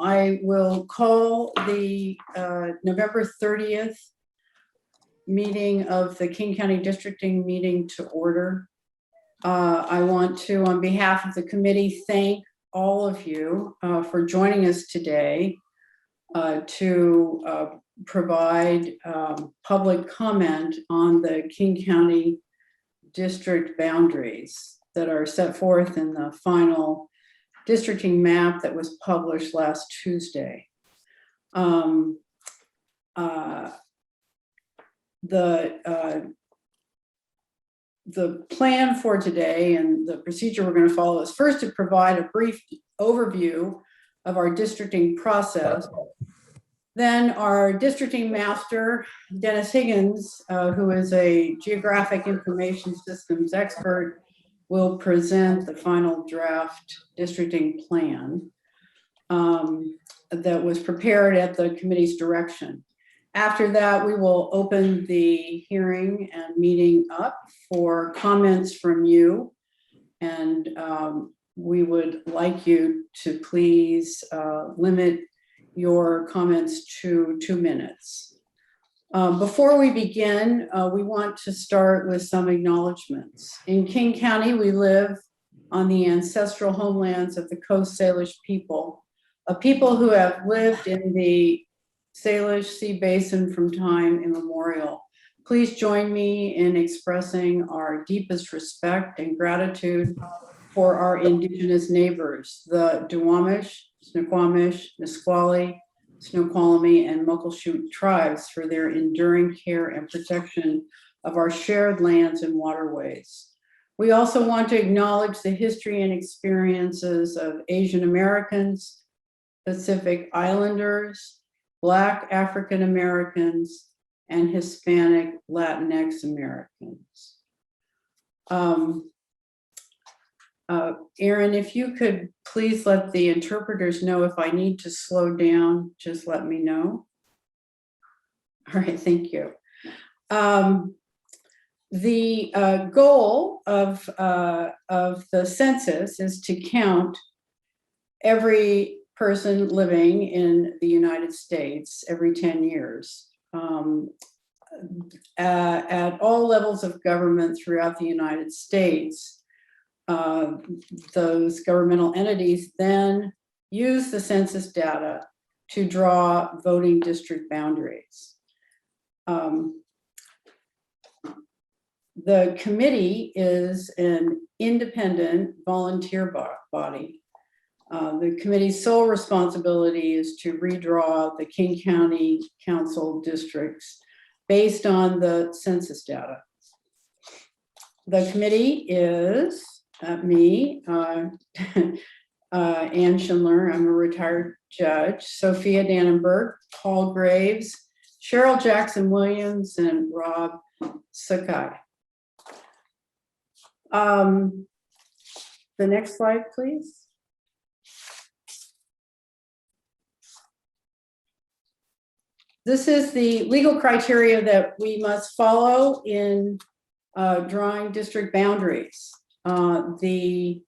I will call the November 30th meeting of the King County Districting meeting to order. I want to, on behalf of the committee, thank all of you for joining us today to provide public comment on the King County district boundaries that are set forth in the final districting map that was published last Tuesday. The plan for today and the procedure we're going to follow is first to provide a brief overview of our districting process. Then our districting master, Dennis Higgins, who is a geographic information systems expert, will present the final draft districting plan that was prepared at the committee's direction. After that, we will open the hearing and meeting up for comments from you. And we would like you to please limit your comments to 2 minutes. Before we begin, we want to start with some acknowledgements. In King County, we live on the ancestral homelands of the Coast Salish people, a people who have lived in the Salish Sea Basin from time immemorial. Please join me in expressing our deepest respect and gratitude for our indigenous neighbors, the Duwamish, Snoqualmish, Nisqually, Snoqualmie, and Muckleshoot tribes for their enduring care and protection of our shared lands and waterways. We also want to acknowledge the history and experiences of Asian Americans, Pacific Islanders, Black African Americans, and Hispanic Latinx Americans. Erin, if you could please let the interpreters know if I need to slow down, just let me know. All right, thank you. The goal of the census is to count every person living in the United States every 10 years. At all levels of government throughout the United States, those governmental entities then use the census data to draw voting district boundaries. The committee is an independent volunteer body. The committee's sole responsibility is to redraw the King County Council districts based on the census data. The committee is me, Ann Schindler, I'm a retired judge, Sophia Dannenberg, Paul Graves, Cheryl Jackson Williams, and Rob Sakai. The next slide, please. This is the legal criteria that we must follow in drawing district boundaries. The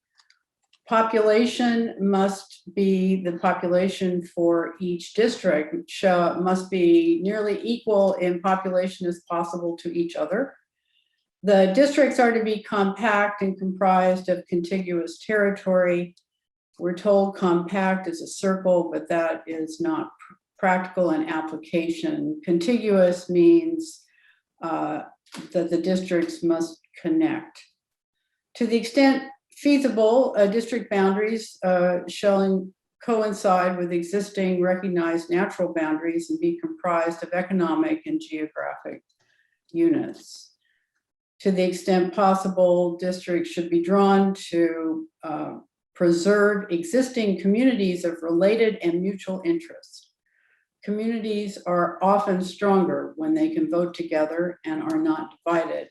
population must be the population for each district, which must be nearly equal in population as possible to each other. The districts are to be compact and comprised of contiguous territory. We're told compact is a circle, but that is not practical in application. Contiguous means that the districts must connect. To the extent feasible, district boundaries shall coincide with existing recognized natural boundaries and be comprised of economic and geographic units. To the extent possible, districts should be drawn to preserve existing communities of related and mutual interest. Communities are often stronger when they can vote together and are not divided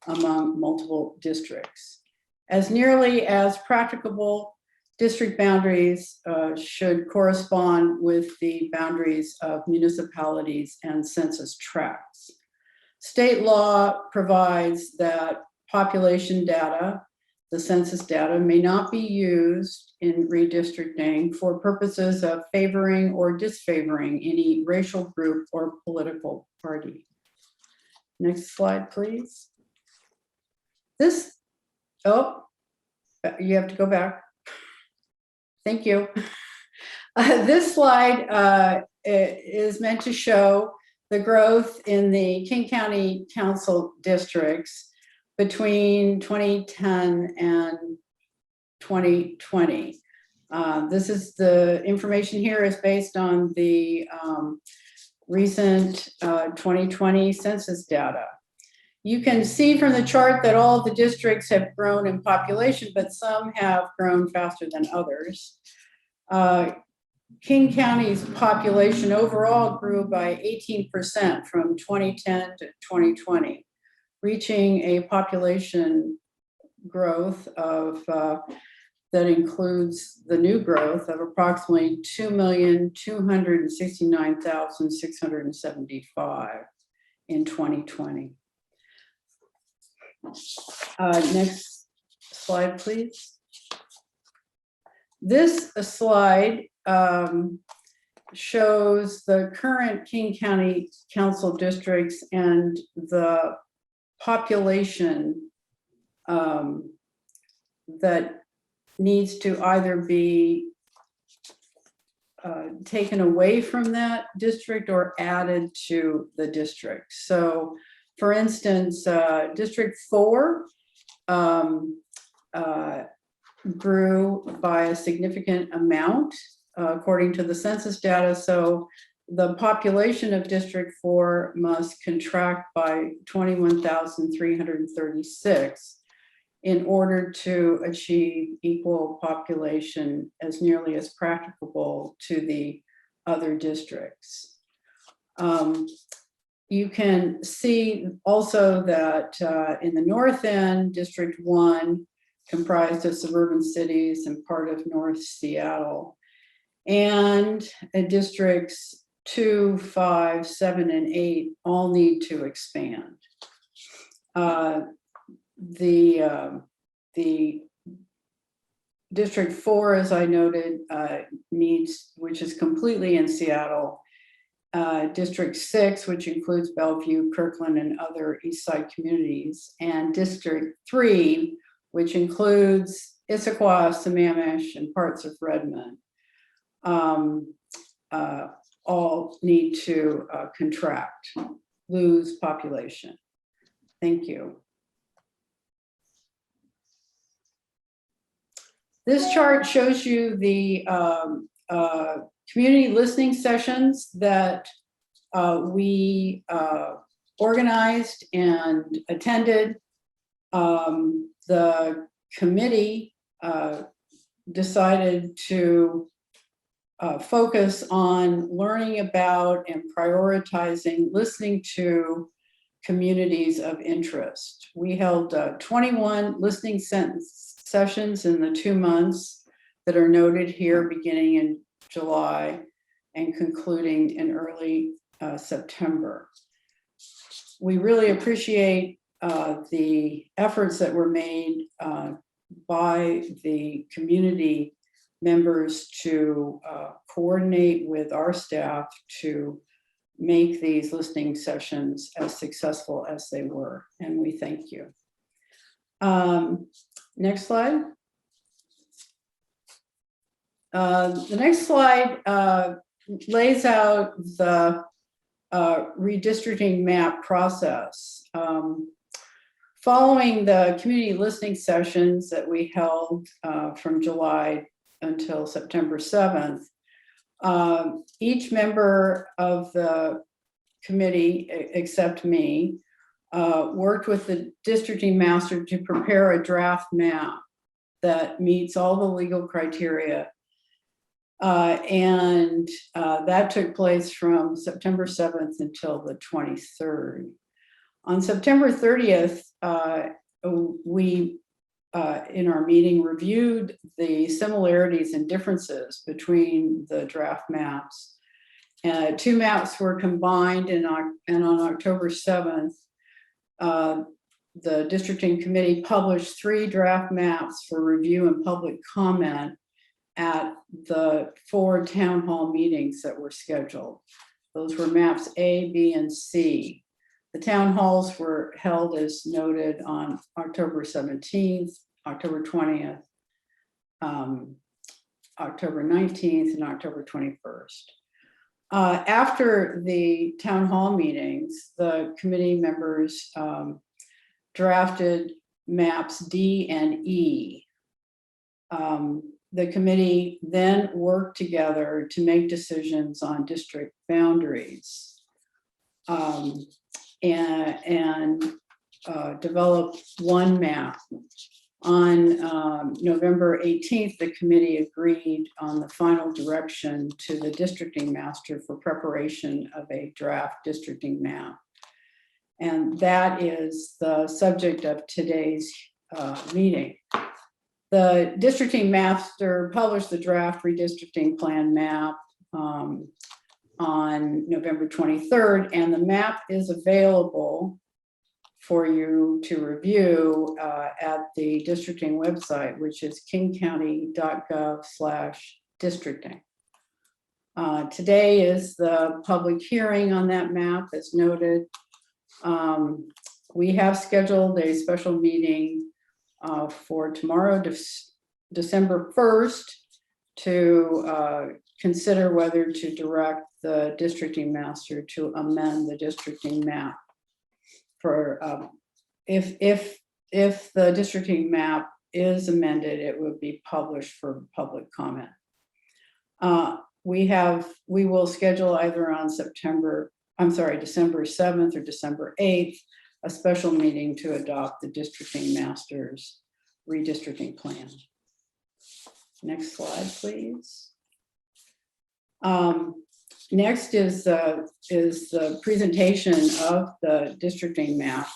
among multiple districts. As nearly as practicable, district boundaries should correspond with the boundaries of municipalities and census tracts. State law provides that population data, the census data may not be used in redistricting for purposes of favoring or disfavoring any racial group or political party. Next slide, please. This, oh, you have to go back. Thank you. This slide is meant to show the growth in the King County Council districts between 2010 and 2020. This is the information here is based on the recent 2020 census data. You can see from the chart that all of the districts have grown in population, but some have grown faster than others. King County's population overall grew by 18% from 2010 to 2020, reaching a population growth of that includes the new growth of approximately 2,269,675 in 2020. Next slide, please. This slide shows the current King County Council districts and the population that needs to either be taken away from that district or added to the district. So for instance, District 4 grew by a significant amount according to the census data. So the population of District 4 must contract by 21,336 in order to achieve equal population as nearly as practicable to the other districts. You can see also that in the north end, District 1 comprised of suburban cities and part of North Seattle, and districts 2, 5, 7, and 8 all need to expand. The District 4, as I noted, needs, which is completely in Seattle, District 6, which includes Bellevue, Kirkland, and other East Side communities, and District 3, which includes Issaquah, Sammamish, and parts of Redmond, all need to contract, lose population. Thank you. This chart shows you the community listening sessions that we organized and attended. The committee decided to focus on learning about and prioritizing listening to communities of interest. We held 21 listening sessions in the 2 months that are noted here, beginning in July and concluding in early September. We really appreciate the efforts that were made by the community members to coordinate with our staff to make these listening sessions as successful as they were, and we thank you. Next slide. The next slide lays out the redistricting map process. Following the community listening sessions that we held from July until September 7th, each member of the committee, except me, worked with the districting master to prepare a draft map that meets all the legal criteria. And that took place from September 7th until the 23rd. On September 30th, we, in our meeting, reviewed the similarities and differences between the draft maps. 2 maps were combined, and on October 7th, the districting committee published 3 draft maps for review and public comment at the 4 town hall meetings that were scheduled. Those were maps A, B, and C. The town halls were held as noted on October 17th, October 20th, October 19th, and October 21st. After the town hall meetings, the committee members drafted maps D and E. The committee then worked together to make decisions on district boundaries and develop one map. On November 18th, the committee agreed on the final direction to the districting master for preparation of a draft districting map. And that is the subject of today's meeting. The districting master published the draft redistricting plan map on November 23rd, and the map is available for you to review at the districting website, which is kingcounty.gov/districting. Today is the public hearing on that map, as noted. We have scheduled a special meeting for tomorrow, December 1st, to consider whether to direct the districting master to amend the districting map. For if the districting map is amended, it would be published for public comment. We will schedule either on December 7th or December 8th, a special meeting to adopt the districting master's redistricting plan. Next slide, please. Next is the presentation of the districting map.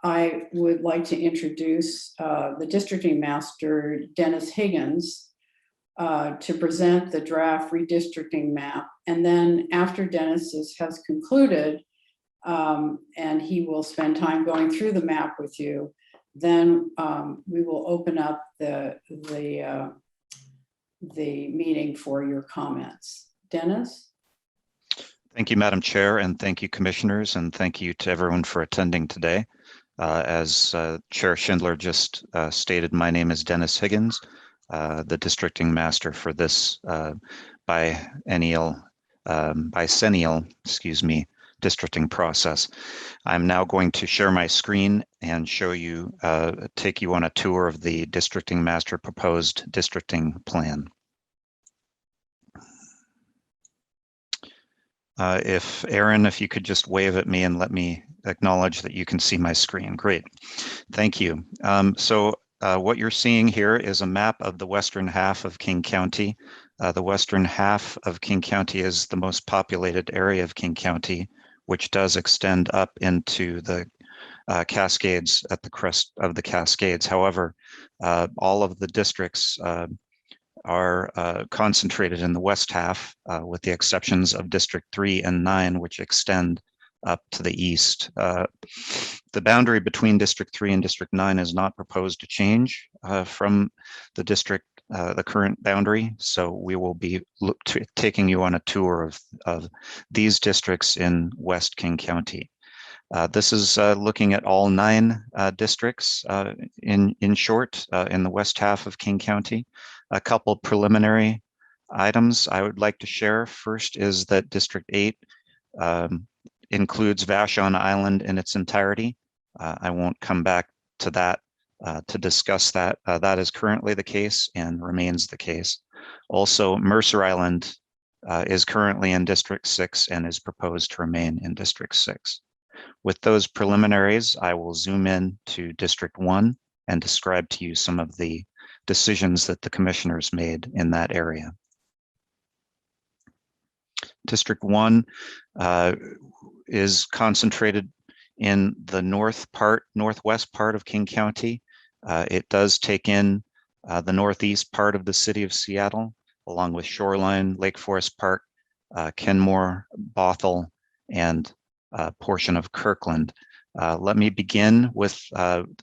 I would like to introduce the districting master, Dennis Higgins, to present the draft redistricting map. And then after Dennis has concluded, and he will spend time going through the map with you, then we will open up the meeting for your comments. Dennis? Thank you, Madam Chair, and thank you, commissioners, and thank you to everyone for attending today. As Chair Schindler just stated, my name is Dennis Higgins, the districting master for this biennial, districting process. I'm now going to share my screen and show you, take you on a tour of the districting master proposed districting plan. If Aaron, if you could just wave at me and let me acknowledge that you can see my screen. Great, thank you. What you're seeing here is a map of the western half of King County. The western half of King County is the most populated area of King County, which does extend up into the Cascades, at the crest of the Cascades. However, all of the districts are concentrated in the west half, with the exceptions of District 3 and 9, which extend up to the east. The boundary between District 3 and District 9 is not proposed to change from the current boundary. So we will be taking you on a tour of these districts in West King County. This is looking at all 9 districts in short, in the west half of King County. A couple preliminary items I would like to share. First is that District 8 includes Vashon Island in its entirety. I won't come back to that to discuss that. That is currently the case and remains the case. Also, Mercer Island is currently in District 6 and is proposed to remain in District 6. With those preliminaries, I will zoom in to District 1 and describe to you some of the decisions that the commissioners made in that area. District 1 is concentrated in the northwest part of King County. It does take in the northeast part of the city of Seattle, along with Shoreline, Lake Forest Park, Kenmore, Bothell, and portion of Kirkland. Let me begin with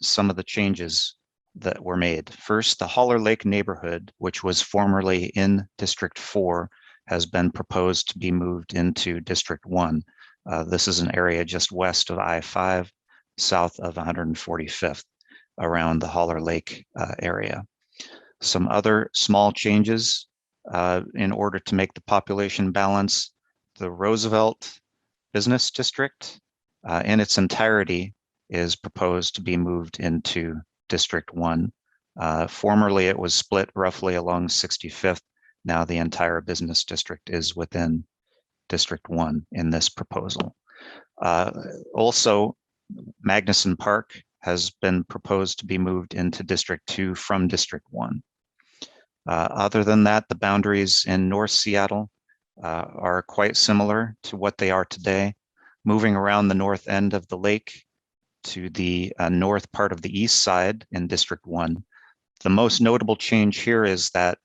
some of the changes that were made. First, the Holler Lake neighborhood, which was formerly in District 4, has been proposed to be moved into District 1. This is an area just west of I-5, south of 145th, around the Holler Lake area. Some other small changes in order to make the population balance. The Roosevelt Business District in its entirety is proposed to be moved into District 1. Formerly, it was split roughly along 65th. Now the entire business district is within District 1 in this proposal. Also, Magnuson Park has been proposed to be moved into District 2 from District 1. Other than that, the boundaries in North Seattle are quite similar to what they are today, moving around the north end of the lake to the north part of the east side in District 1. The most notable change here is that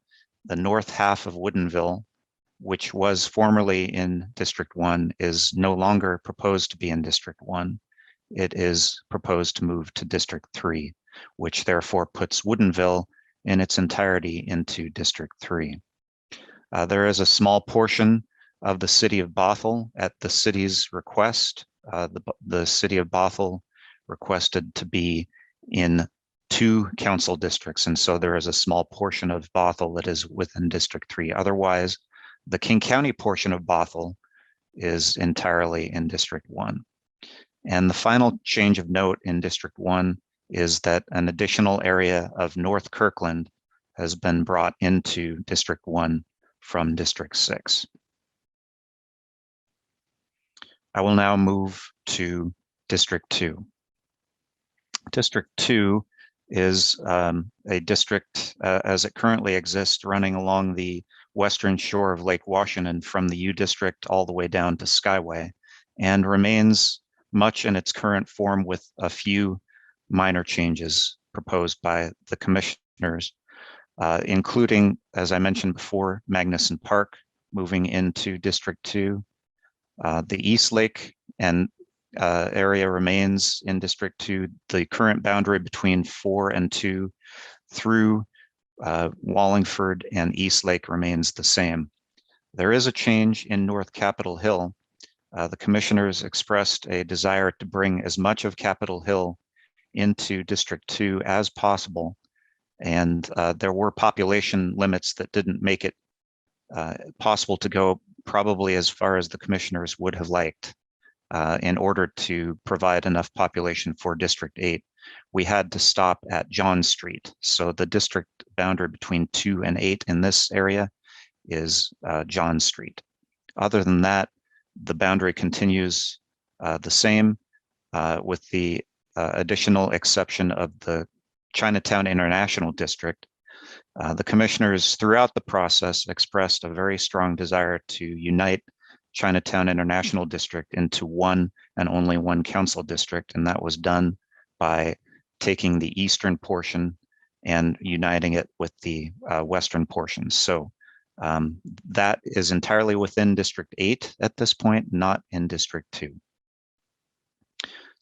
the north half of Woodinville, which was formerly in District 1, is no longer proposed to be in District 1. It is proposed to move to District 3, which therefore puts Woodinville in its entirety into District 3. There is a small portion of the city of Bothell at the city's request. The city of Bothell requested to be in 2 council districts, and so there is a small portion of Bothell that is within District 3. Otherwise, the King County portion of Bothell is entirely in District 1. And the final change of note in District 1 is that an additional area of North Kirkland has been brought into District 1 from District 6. I will now move to District 2. District 2 is a district as it currently exists, running along the western shore of Lake Washington from the U District all the way down to Skyway, and remains much in its current form with a few minor changes proposed by the commissioners, including, as I mentioned before, Magnuson Park moving into District 2. The East Lake and area remains in District 2. The current boundary between 4 and 2 through Wallingford and East Lake remains the same. There is a change in North Capitol Hill. The commissioners expressed a desire to bring as much of Capitol Hill into District 2 as possible, and there were population limits that didn't make it possible to go probably as far as the commissioners would have liked. In order to provide enough population for District 8, we had to stop at John Street. So the district boundary between 2 and 8 in this area is John Street. Other than that, the boundary continues the same with the additional exception of the Chinatown International District. The commissioners throughout the process expressed a very strong desire to unite Chinatown International District into one and only one council district, and that was done by taking the eastern portion and uniting it with the western portion. So that is entirely within District 8 at this point, not in District 2.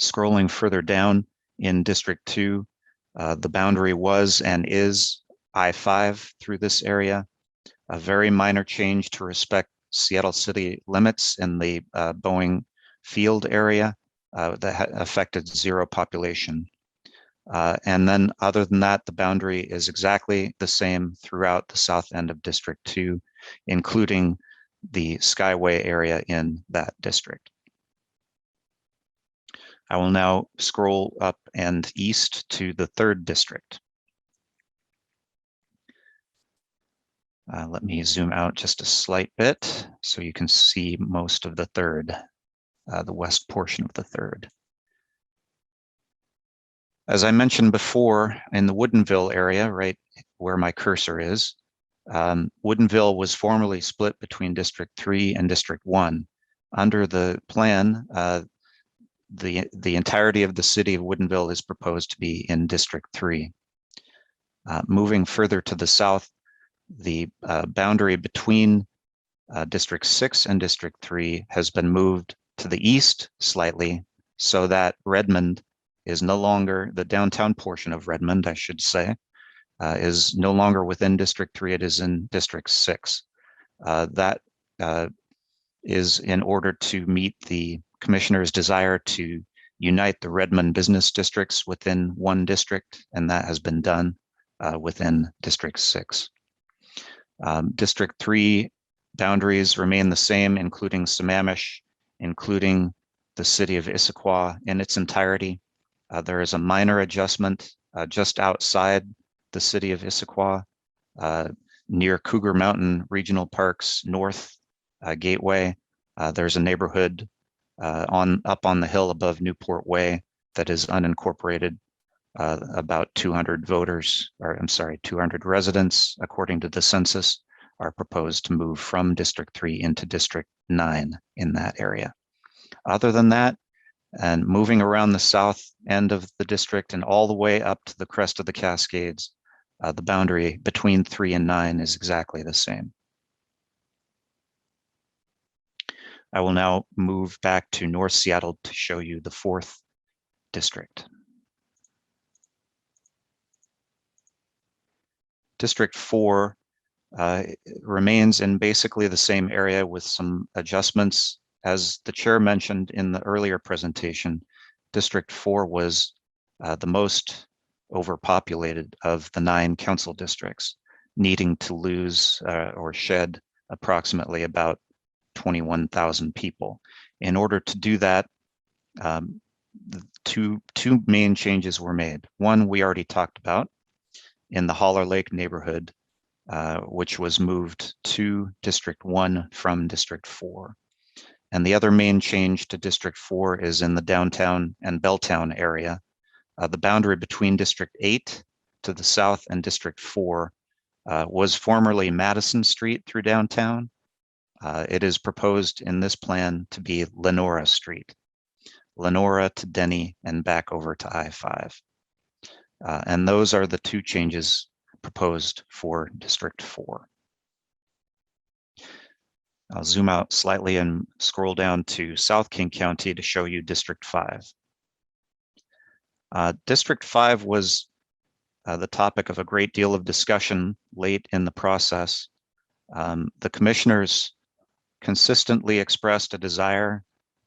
Scrolling further down in District 2, the boundary was and is I-5 through this area. A very minor change to respect Seattle city limits in the Boeing Field area that affected 0 population. And then other than that, the boundary is exactly the same throughout the south end of District 2, including the Skyway area in that district. I will now scroll up and east to the 3rd district. Let me zoom out just a slight bit so you can see most of the 3rd, the west portion of the 3rd. As I mentioned before, in the Woodinville area, right where my cursor is, Woodinville was formerly split between District 3 and District 1. Under the plan, the entirety of the city of Woodinville is proposed to be in District 3. Moving further to the south, the boundary between District 6 and District 3 has been moved to the east slightly, so that Redmond is no longer, the downtown portion of Redmond, I should say, is no longer within District 3, it is in District 6. That is in order to meet the commissioner's desire to unite the Redmond business districts within one district, and that has been done within District 6. District 3 boundaries remain the same, including Sammamish, including the city of Issaquah in its entirety. There is a minor adjustment just outside the city of Issaquah, near Cougar Mountain Regional Park's north gateway. There's a neighborhood up on the hill above Newport Way that is unincorporated. About 200 voters, or I'm sorry, 200 residents, according to the census, are proposed to move from District 3 into District 9 in that area. Other than that, and moving around the south end of the district and all the way up to the crest of the Cascades, the boundary between 3 and 9 is exactly the same. I will now move back to North Seattle to show you the 4th district. District 4 remains in basically the same area with some adjustments. As the chair mentioned in the earlier presentation, District 4 was the most overpopulated of the 9 council districts, needing to lose or shed approximately about 21,000 people. In order to do that, two main changes were made. One we already talked about in the Holler Lake neighborhood, which was moved to District 1 from District 4. And the other main change to District 4 is in the downtown and Belltown area. The boundary between District 8 to the south and District 4 was formerly Madison Street through downtown. It is proposed in this plan to be Lenora Street, Lenora to Denny and back over to I-5. And those are the 2 changes proposed for District 4. I'll zoom out slightly and scroll down to South King County to show you District 5. District 5 was the topic of a great deal of discussion late in the process. The commissioners consistently expressed a desire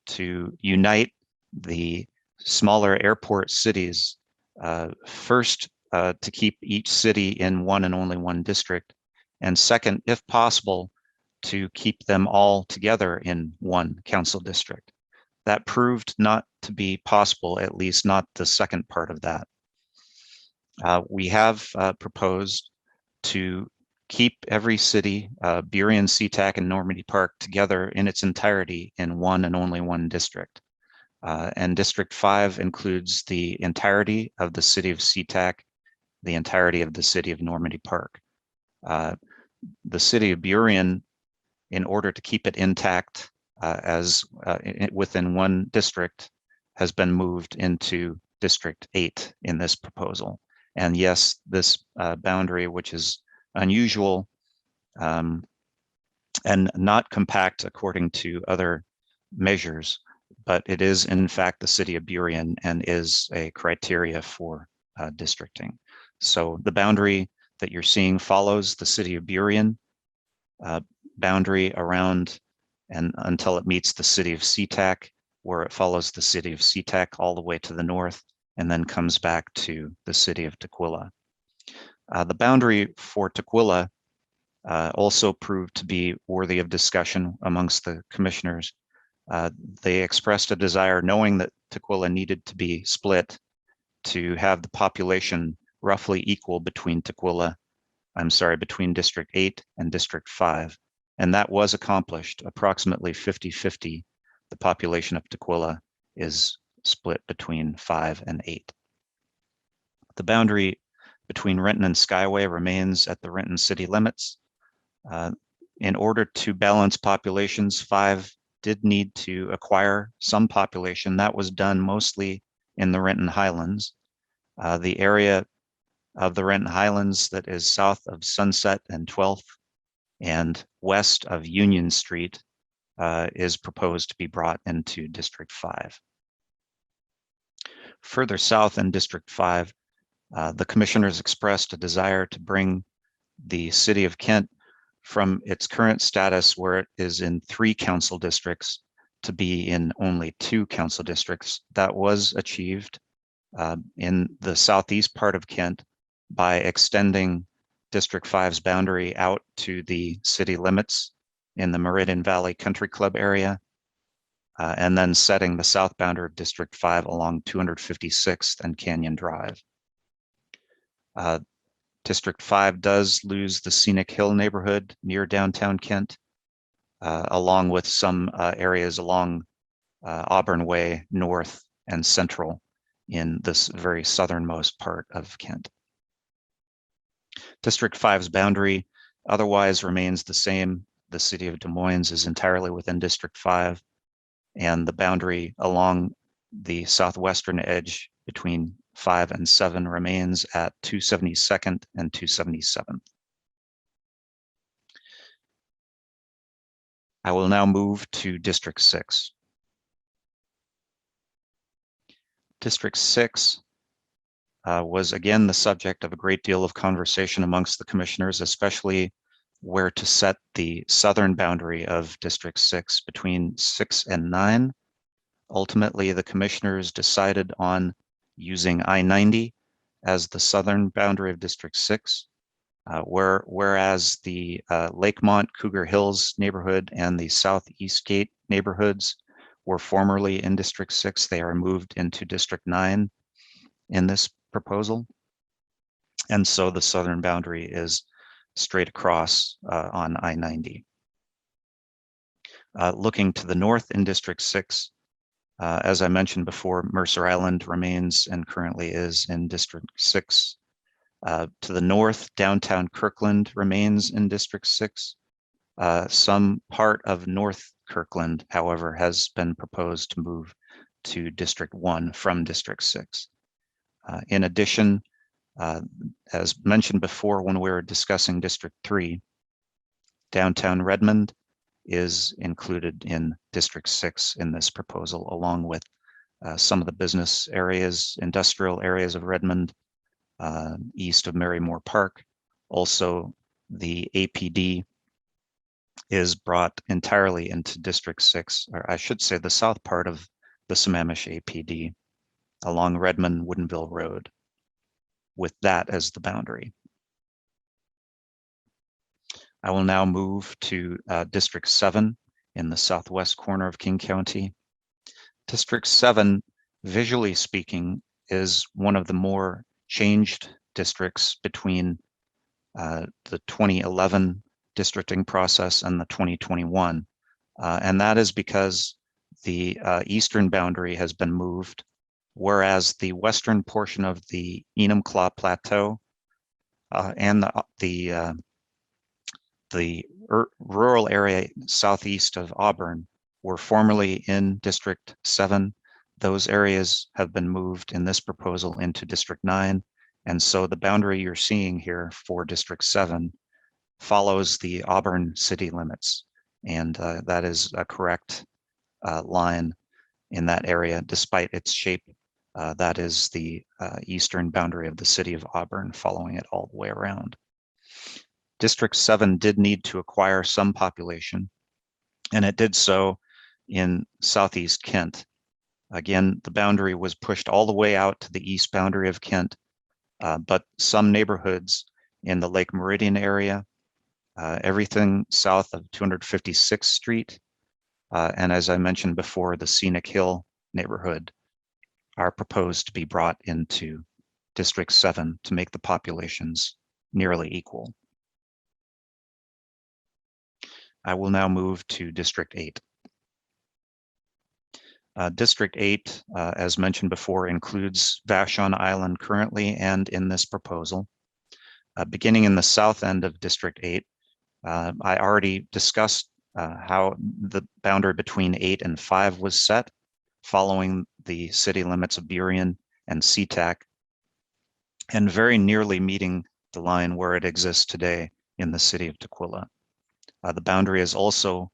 to unite the smaller airport cities, first to keep each city in one and only one district, and second, if possible, to keep them all together in one council district. That proved not to be possible, at least not the second part of that. We have proposed to keep every city, Burien, SeaTac, and Normandy Park together in its entirety in one and only one district. And District 5 includes the entirety of the city of SeaTac, the entirety of the city of Normandy Park. The city of Burien, in order to keep it intact within one district, has been moved into District 8 in this proposal. And yes, this boundary, which is unusual and not compact according to other measures, but it is in fact the city of Burien and is a criteria for districting. So the boundary that you're seeing follows the city of Burien boundary around and until it meets the city of SeaTac, where it follows the city of SeaTac all the way to the north and then comes back to the city of Tukwila. The boundary for Tukwila also proved to be worthy of discussion amongst the commissioners. They expressed a desire, knowing that Tukwila needed to be split, to have the population roughly equal between between District 8 and District 5. And that was accomplished. Approximately 50-50, the population of Tukwila is split between 5 and 8. The boundary between Renton and Skyway remains at the Renton city limits. In order to balance populations, 5 did need to acquire some population. That was done mostly in the Renton Highlands. The area of the Renton Highlands that is south of Sunset and 12th and west of Union Street is proposed to be brought into District 5. Further south in District 5, the commissioners expressed a desire to bring the city of Kent from its current status where it is in 3 council districts to be in only 2 council districts. That was achieved in the southeast part of Kent by extending District 5's boundary out to the city limits in the Meridian Valley Country Club area, and then setting the south boundary of District 5 along 256th and Canyon Drive. District 5 does lose the Scenic Hill neighborhood near downtown Kent, along with some areas along Auburn Way North and Central in this very southernmost part of Kent. District 5's boundary otherwise remains the same. The city of Des Moines is entirely within District 5, and the boundary along the southwestern edge between 5 and 7 remains at 272nd and 277th. I will now move to District 6. District 6 was again the subject of a great deal of conversation amongst the commissioners, especially where to set the southern boundary of District 6 between 6 and 9. Ultimately, the commissioners decided on using I-90 as the southern boundary of District 6, whereas the Lakemont, Cougar Hills neighborhood and the Southeast Gate neighborhoods were formerly in District 6. They are moved into District 9 in this proposal. And so the southern boundary is straight across on I-90. Looking to the north in District 6, as I mentioned before, Mercer Island remains and currently is in District 6. To the north, downtown Kirkland remains in District 6. Some part of North Kirkland, however, has been proposed to move to District 1 from District 6. In addition, as mentioned before when we were discussing District 3, downtown Redmond is included in District 6 in this proposal, along with some of the business areas, industrial areas of Redmond, east of Marymore Park. Also, the APD is brought entirely into District 6, or I should say the south part of the Sammamish APD along Redmond Woodinville Road, with that as the boundary. I will now move to District 7 in the southwest corner of King County. District 7, visually speaking, is one of the more changed districts between the 2011 districting process and the 2021. And that is because the eastern boundary has been moved, whereas the western portion of the Enumclaw Plateau and the rural area southeast of Auburn were formerly in District 7. Those areas have been moved in this proposal into District 9. And so the boundary you're seeing here for District 7 follows the Auburn city limits. And that is a correct line in that area, despite its shape. That is the eastern boundary of the city of Auburn, following it all the way around. District 7 did need to acquire some population, and it did so in southeast Kent. Again, the boundary was pushed all the way out to the east boundary of Kent, but some neighborhoods in the Lake Meridian area, everything south of 256th Street, and as I mentioned before, the Scenic Hill neighborhood are proposed to be brought into District 7 to make the populations nearly equal. I will now move to District 8. District 8, as mentioned before, includes Vashon Island currently and in this proposal. Beginning in the south end of District 8, I already discussed how the boundary between 8 and 5 was set, following the city limits of Burien and SeaTac, and very nearly meeting the line where it exists today in the city of Tukwila. The boundary is also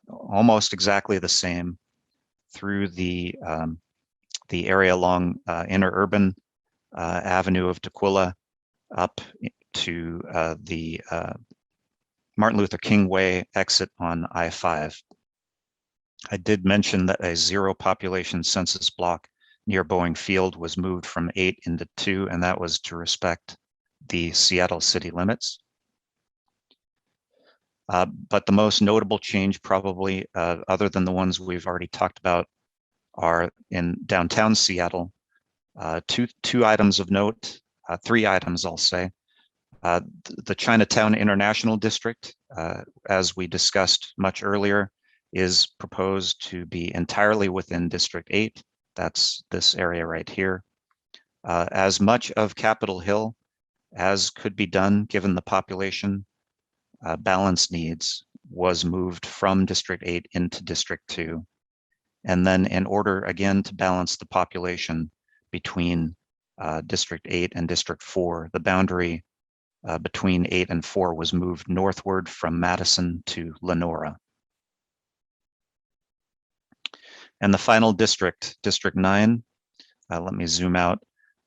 almost exactly the same through the area along interurban Avenue of Tukwila up to the Martin Luther King Way exit on I-5. I did mention that a zero population census block near Boeing Field was moved from 8 into 2, and that was to respect the Seattle city limits. But the most notable change probably, other than the ones we've already talked about, are in downtown Seattle. Two items of note, 3 items I'll say. The Chinatown International District, as we discussed much earlier, is proposed to be entirely within District 8. That's this area right here. As much of Capitol Hill as could be done given the population balance needs was moved from District 8 into District 2. And then in order again to balance the population between District 8 and District 4, the boundary between 8 and 4 was moved northward from Madison to Lenora. And the final district, District 9, let me zoom out,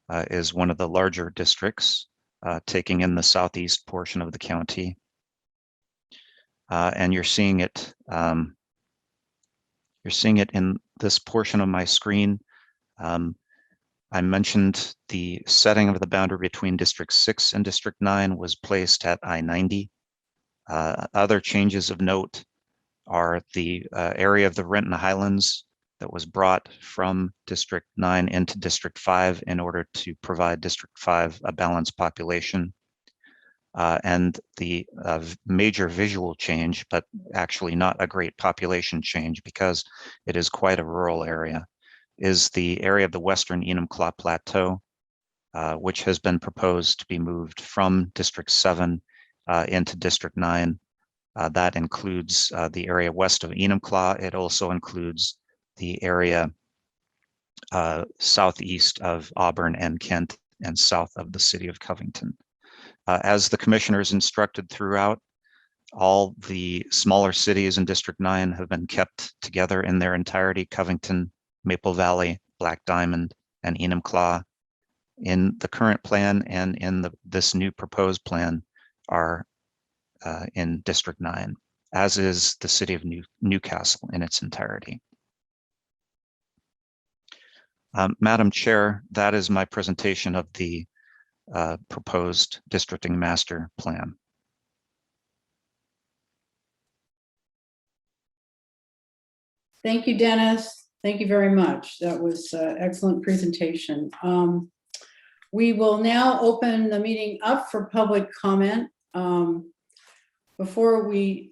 is one of the larger districts, taking in the southeast portion of the county. And you're seeing it in this portion of my screen. I mentioned the setting of the boundary between District 6 and District 9 was placed at I-90. Other changes of note are the area of the Renton Highlands that was brought from District 9 into District 5 in order to provide District 5 a balanced population. And the major visual change, but actually not a great population change because it is quite a rural area, is the area of the Western Enumclaw Plateau, which has been proposed to be moved from District 7 into District 9. That includes the area west of Enumclaw. It also includes the area southeast of Auburn and Kent and south of the city of Covington. As the commissioners instructed throughout, all the smaller cities in District 9 have been kept together in their entirety: Covington, Maple Valley, Black Diamond, and Enumclaw. In the current plan and in this new proposed plan are in District 9, as is the city of Newcastle in its entirety. Madam Chair, that is my presentation of the proposed districting master plan. Thank you, Dennis. Thank you very much. That was an excellent presentation. We will now open the meeting up for public comment. Before we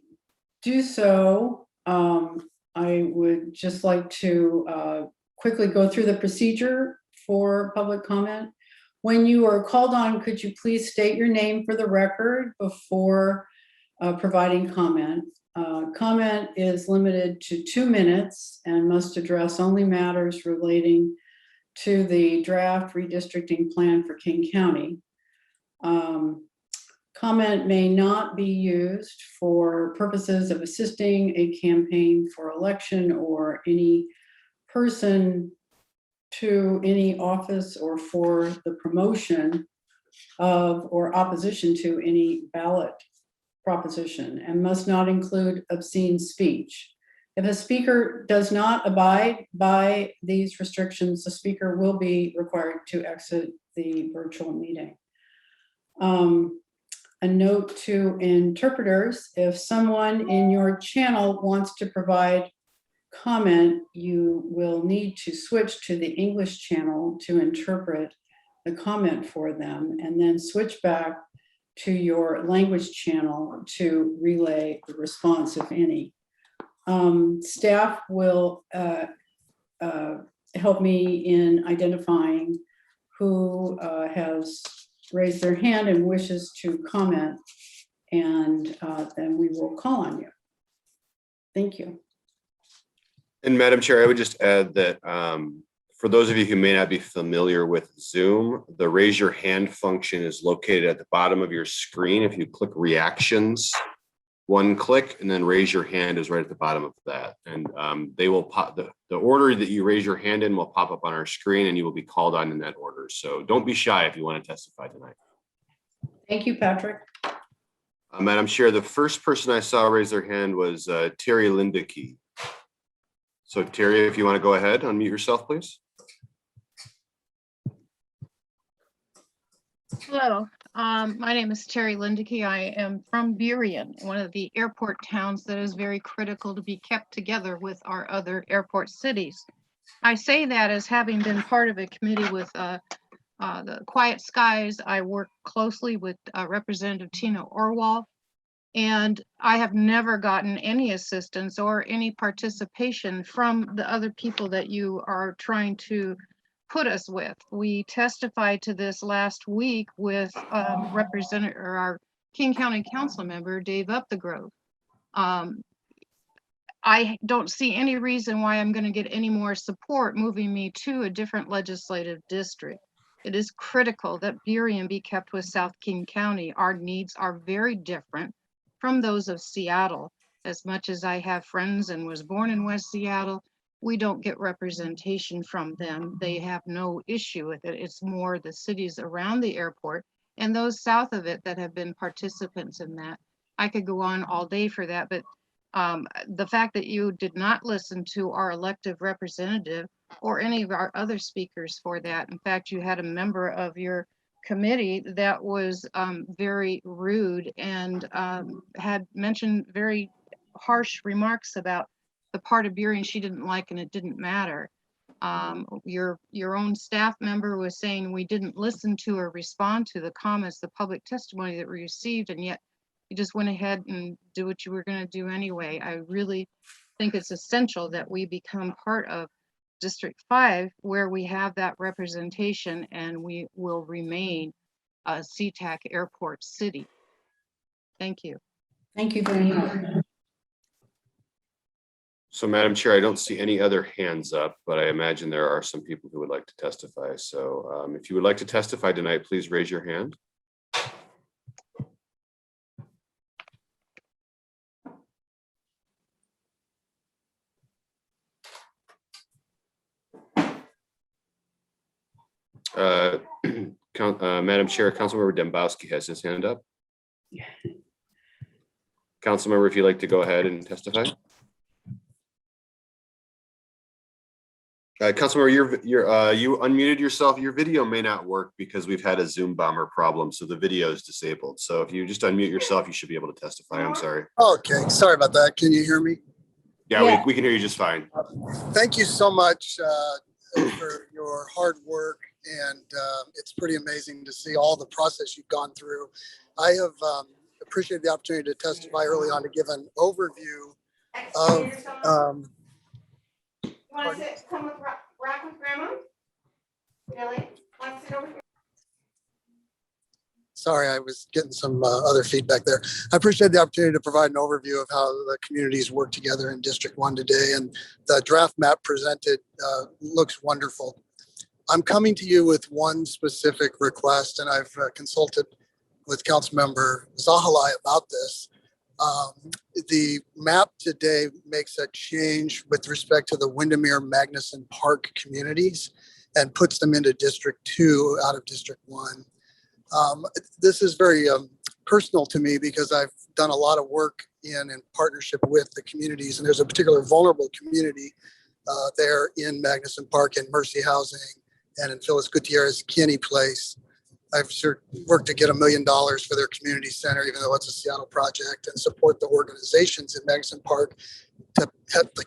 do so, I would just like to quickly go through the procedure for public comment. When you are called on, could you please state your name for the record before providing comment? Comment is limited to 2 minutes and must address only matters relating to the draft redistricting plan for King County. Comment may not be used for purposes of assisting a campaign for election or any person to any office or for the promotion of or opposition to any ballot proposition, and must not include obscene speech. If a speaker does not abide by these restrictions, the speaker will be required to exit the virtual meeting. A note to interpreters: if someone in your channel wants to provide comment, you will need to switch to the English channel to interpret the comment for them, and then switch back to your language channel to relay the response, if any. Staff will help me in identifying who has raised their hand and wishes to comment, and then we will call on you. Thank you. And Madam Chair, I would just add that for those of you who may not be familiar with Zoom, the raise your hand function is located at the bottom of your screen. If you click reactions, one click, and then raise your hand is right at the bottom of that. And they will pop, the order that you raise your hand in will pop up on our screen, and you will be called on in that order. So don't be shy if you want to testify tonight. Thank you, Patrick. Madam Chair, the first person I saw raise their hand was Terry Lindeke. So Terry, if you want to go ahead, unmute yourself, please. Hello, my name is Terry Lindeke. I am from Burien, one of the airport towns that is very critical to be kept together with our other airport cities. I say that as having been part of a committee with the Quiet Skies. I work closely with Representative Tina Orwell, and I have never gotten any assistance or any participation from the other people that you are trying to put us with. We testified to this last week with our King County Councilmember, Dave Upthegrove. I don't see any reason why I'm going to get any more support moving me to a different legislative district. It is critical that Burien be kept with South King County. Our needs are very different from those of Seattle. As much as I have friends and was born in West Seattle, we don't get representation from them. They have no issue with it. It's more the cities around the airport and those south of it that have been participants in that. I could go on all day for that, but the fact that you did not listen to our elected representative or any of our other speakers for that. In fact, you had a member of your committee that was very rude and had mentioned very harsh remarks about the part of Burien she didn't like, and it didn't matter. Your own staff member was saying we didn't listen to or respond to the comments, the public testimony that we received, and yet you just went ahead and do what you were going to do anyway. I really think it's essential that we become part of District 5, where we have that representation, and we will remain a SeaTac airport city. Thank you. Thank you very much. So Madam Chair, I don't see any other hands up, but I imagine there are some people who would like to testify. So if you would like to testify tonight, please raise your hand. Madam Chair, Councilmember Dembowski has his hand up. Councilmember, if you'd like to go ahead and testify. Councilmember, you unmuted yourself. Your video may not work because we've had a Zoom bomber problem, so the video is disabled. So if you just unmute yourself, you should be able to testify. I'm sorry. Okay, sorry about that. Can you hear me? Yeah. We can hear you just fine. Thank you so much for your hard work, and it's pretty amazing to see all the process you've gone through. I have appreciated the opportunity to testify early on to give an overview of You want to sit, come with rock with grandma? Really? Want to sit over here? Sorry, I was getting some other feedback there. I appreciate the opportunity to provide an overview of how the communities work together in District 1 today, and the draft map presented looks wonderful. I'm coming to you with one specific request, and I've consulted with Councilmember Zahalai about this. The map today makes a change with respect to the Windermere Magnuson Park communities and puts them into District 2 out of District 1. This is very personal to me because I've done a lot of work in partnership with the communities, and there's a particular vulnerable community there in Magnuson Park and Mercy Housing and in Phyllis Gutierrez Kinney Place. I've worked to get $1 million for their community center, even though it's a Seattle project, and support the organizations in Magnuson Park to help the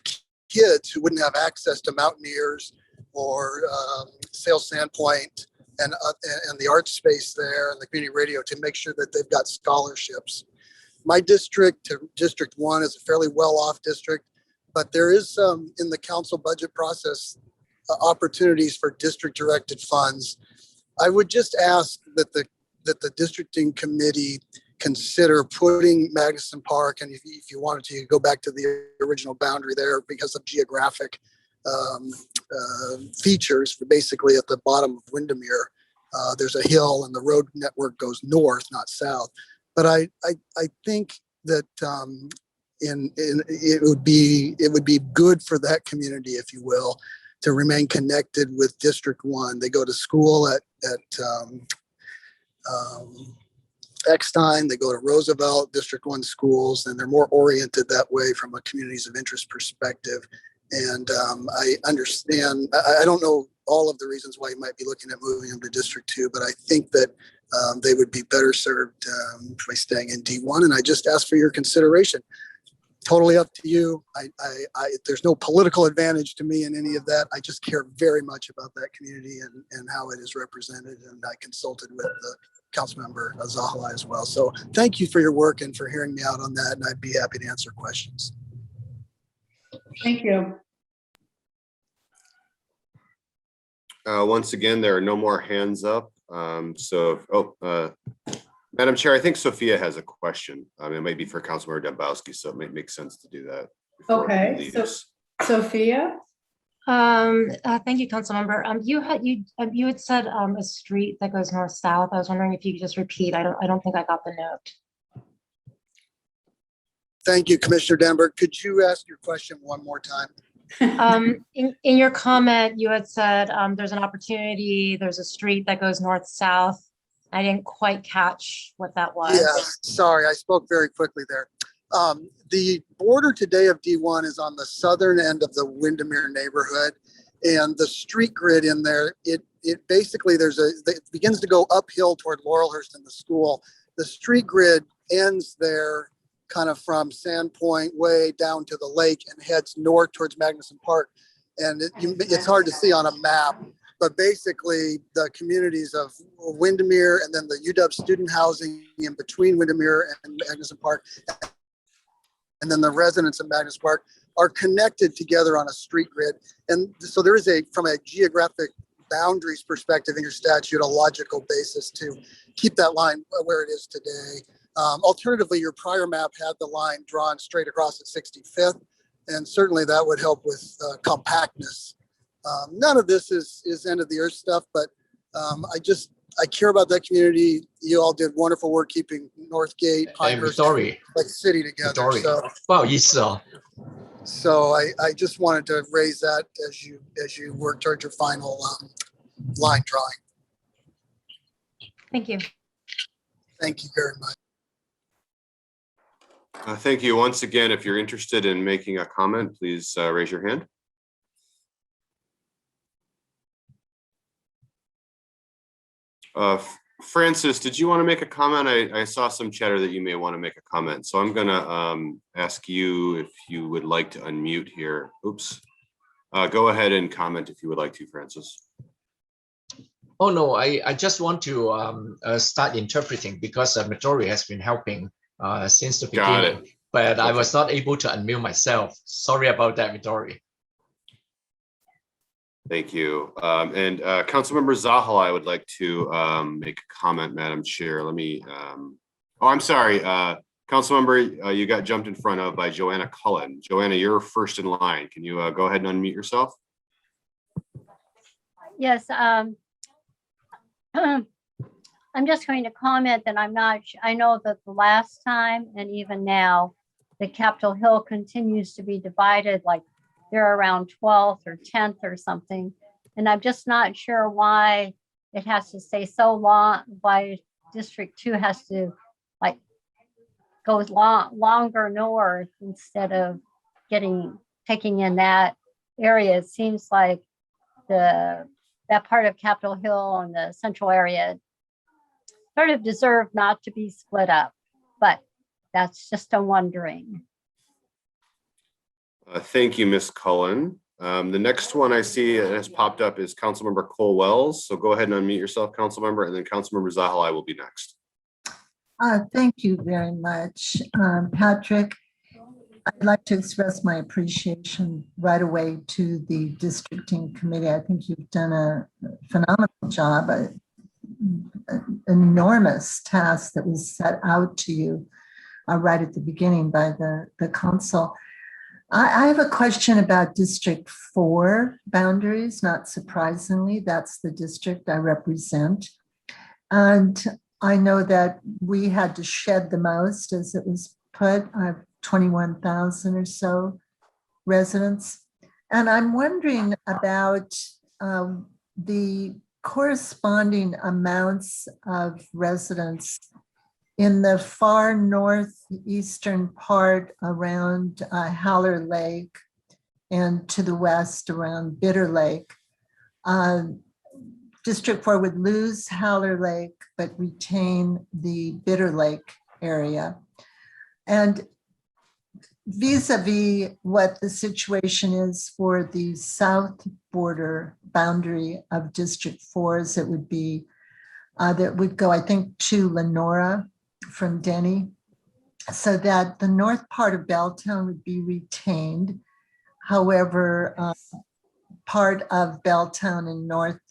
kids who wouldn't have access to Mountaineers or Sales Sandpoint and the art space there and the community radio to make sure that they've got scholarships. My district, District 1, is a fairly well-off district, but there is in the council budget process opportunities for district-directed funds. I would just ask that the districting committee consider putting Magnuson Park, and if you wanted to, you go back to the original boundary there because of geographic features. For basically at the bottom of Windermere, there's a hill and the road network goes north, not south. But I think that it would be good for that community, if you will, to remain connected with District 1. They go to school at Eckstein, they go to Roosevelt, District 1 schools, and they're more oriented that way from a communities of interest perspective. And I understand, I don't know all of the reasons why you might be looking at moving them to District 2, but I think that they would be better served by staying in D1. And I just ask for your consideration. Totally up to you. There's no political advantage to me in any of that. I just care very much about that community and how it is represented. And I consulted with the Councilmember Zahala as well. So thank you for your work and for hearing me out on that. And I'd be happy to answer questions. Thank you. Once again, there are no more hands up. Madam Chair, I think Sophia has a question. It might be for Councilmember Dembowski, so it might make sense to do that. Okay, so Sophia? Thank you, Councilmember. You had said a street that goes north-south. I was wondering if you could just repeat. I don't think I got the note. Thank you, Commissioner Denberg. Could you ask your question one more time? In your comment, you had said there's an opportunity, there's a street that goes north-south. I didn't quite catch what that was. Yeah, sorry, I spoke very quickly there. The border today of D1 is on the southern end of the Windermere neighborhood, and the street grid in there, it basically it begins to go uphill toward Laurelhurst and the school. The street grid ends there kind of from Sandpoint way down to the lake and heads north towards Magnuson Park. And it's hard to see on a map, but basically the communities of Windermere and then the UW student housing in between Windermere and Magnuson Park, and then the residents of Magnuson Park are connected together on a street grid. And so there is from a geographic boundaries perspective in your statute, a logical basis to keep that line where it is today. Alternatively, your prior map had the line drawn straight across at 65th, and certainly that would help with compactness. None of this is end of the earth stuff, but I care about that community. You all did wonderful work keeping Northgate, Pinehurst, like city together. So I just wanted to raise that as you work towards your final line drawing. Thank you. Thank you very much. Thank you. Once again, if you're interested in making a comment, please raise your hand. Francis, did you want to make a comment? I saw some chatter that you may want to make a comment. So I'm going to ask you if you would like to unmute here. Oops. Go ahead and comment if you would like to, Francis. Oh, no, I just want to start interpreting because Midori has been helping since the beginning, but I was not able to unmute myself. Sorry about that, Midori. Thank you. And Councilmember Zahala, I would like to make a comment, Madam Chair. Let me, I'm sorry. Councilmember, you got jumped in front of by Joanna Cullen. Joanna, you're first in line. Can you go ahead and unmute yourself? Yes. I'm just going to comment that I know that the last time and even now, the Capitol Hill continues to be divided, like they're around 12th or 10th or something. And I'm just not sure why it has to stay so long, why District 2 has to like go longer north instead of taking in that area. It seems like that part of Capitol Hill and the central area sort of deserve not to be split up, but that's just a wondering. Thank you, Ms. Cullen. The next one I see that has popped up is Councilmember Cole Wells. So go ahead and unmute yourself, Councilmember, and then Councilmember Zahala will be next. Thank you very much, Patrick. I'd like to express my appreciation right away to the districting committee. I think you've done a phenomenal job, an enormous task that was set out to you right at the beginning by the council. I have a question about District 4 boundaries. Not surprisingly, that's the district I represent. And I know that we had to shed the most as it was put, 21,000 or so residents. And I'm wondering about the corresponding amounts of residents in the far northeastern part around Howler Lake and to the west around Bitter Lake. District 4 would lose Howler Lake, but retain the Bitter Lake area. And vis-a-vis what the situation is for the south border boundary of District 4's, it would be, that would go, I think, to Lenora from Denny, so that the north part of Belltown would be retained. However, part of Belltown and north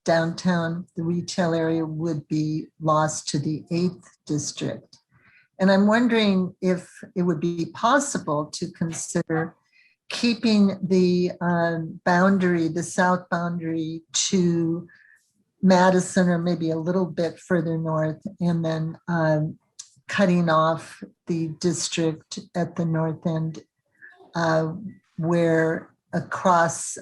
downtown, the retail area would be lost to the 8th district. And I'm wondering if it would be possible to consider keeping the boundary, the south boundary to Madison or maybe a little bit further north, and then cutting off the district at the north end where across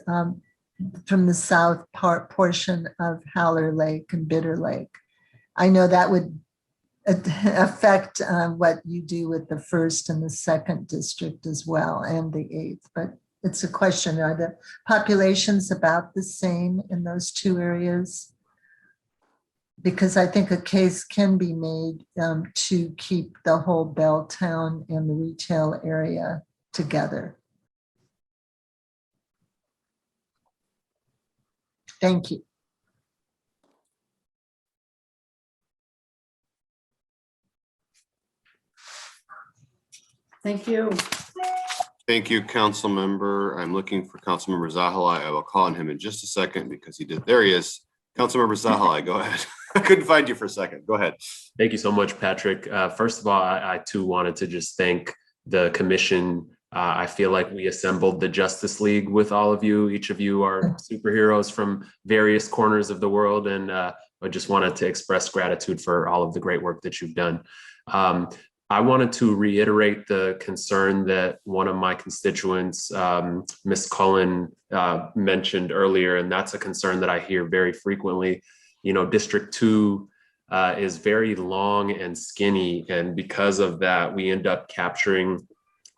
from the south portion of Howler Lake and Bitter Lake. I know that would affect what you do with the 1st and the 2nd district as well, and the 8th, but it's a question, are the populations about the same in those two areas? Because I think a case can be made to keep the whole Belltown and the retail area together. Thank you. Thank you. Thank you, council member. I'm looking for Councilmember Zahalai. I will call on him in just a second because he did. There he is. Councilmember Zahalai, go ahead. I couldn't find you for a second. Go ahead. Thank you so much, Patrick. First of all, I too wanted to just thank the commission. I feel like we assembled the Justice League with all of you. Each of you are superheroes from various corners of the world. And I just wanted to express gratitude for all of the great work that you've done. I wanted to reiterate the concern that one of my constituents, Ms. Cullen, mentioned earlier, and that's a concern that I hear very frequently. You know, District 2 is very long and skinny, and because of that, we end up capturing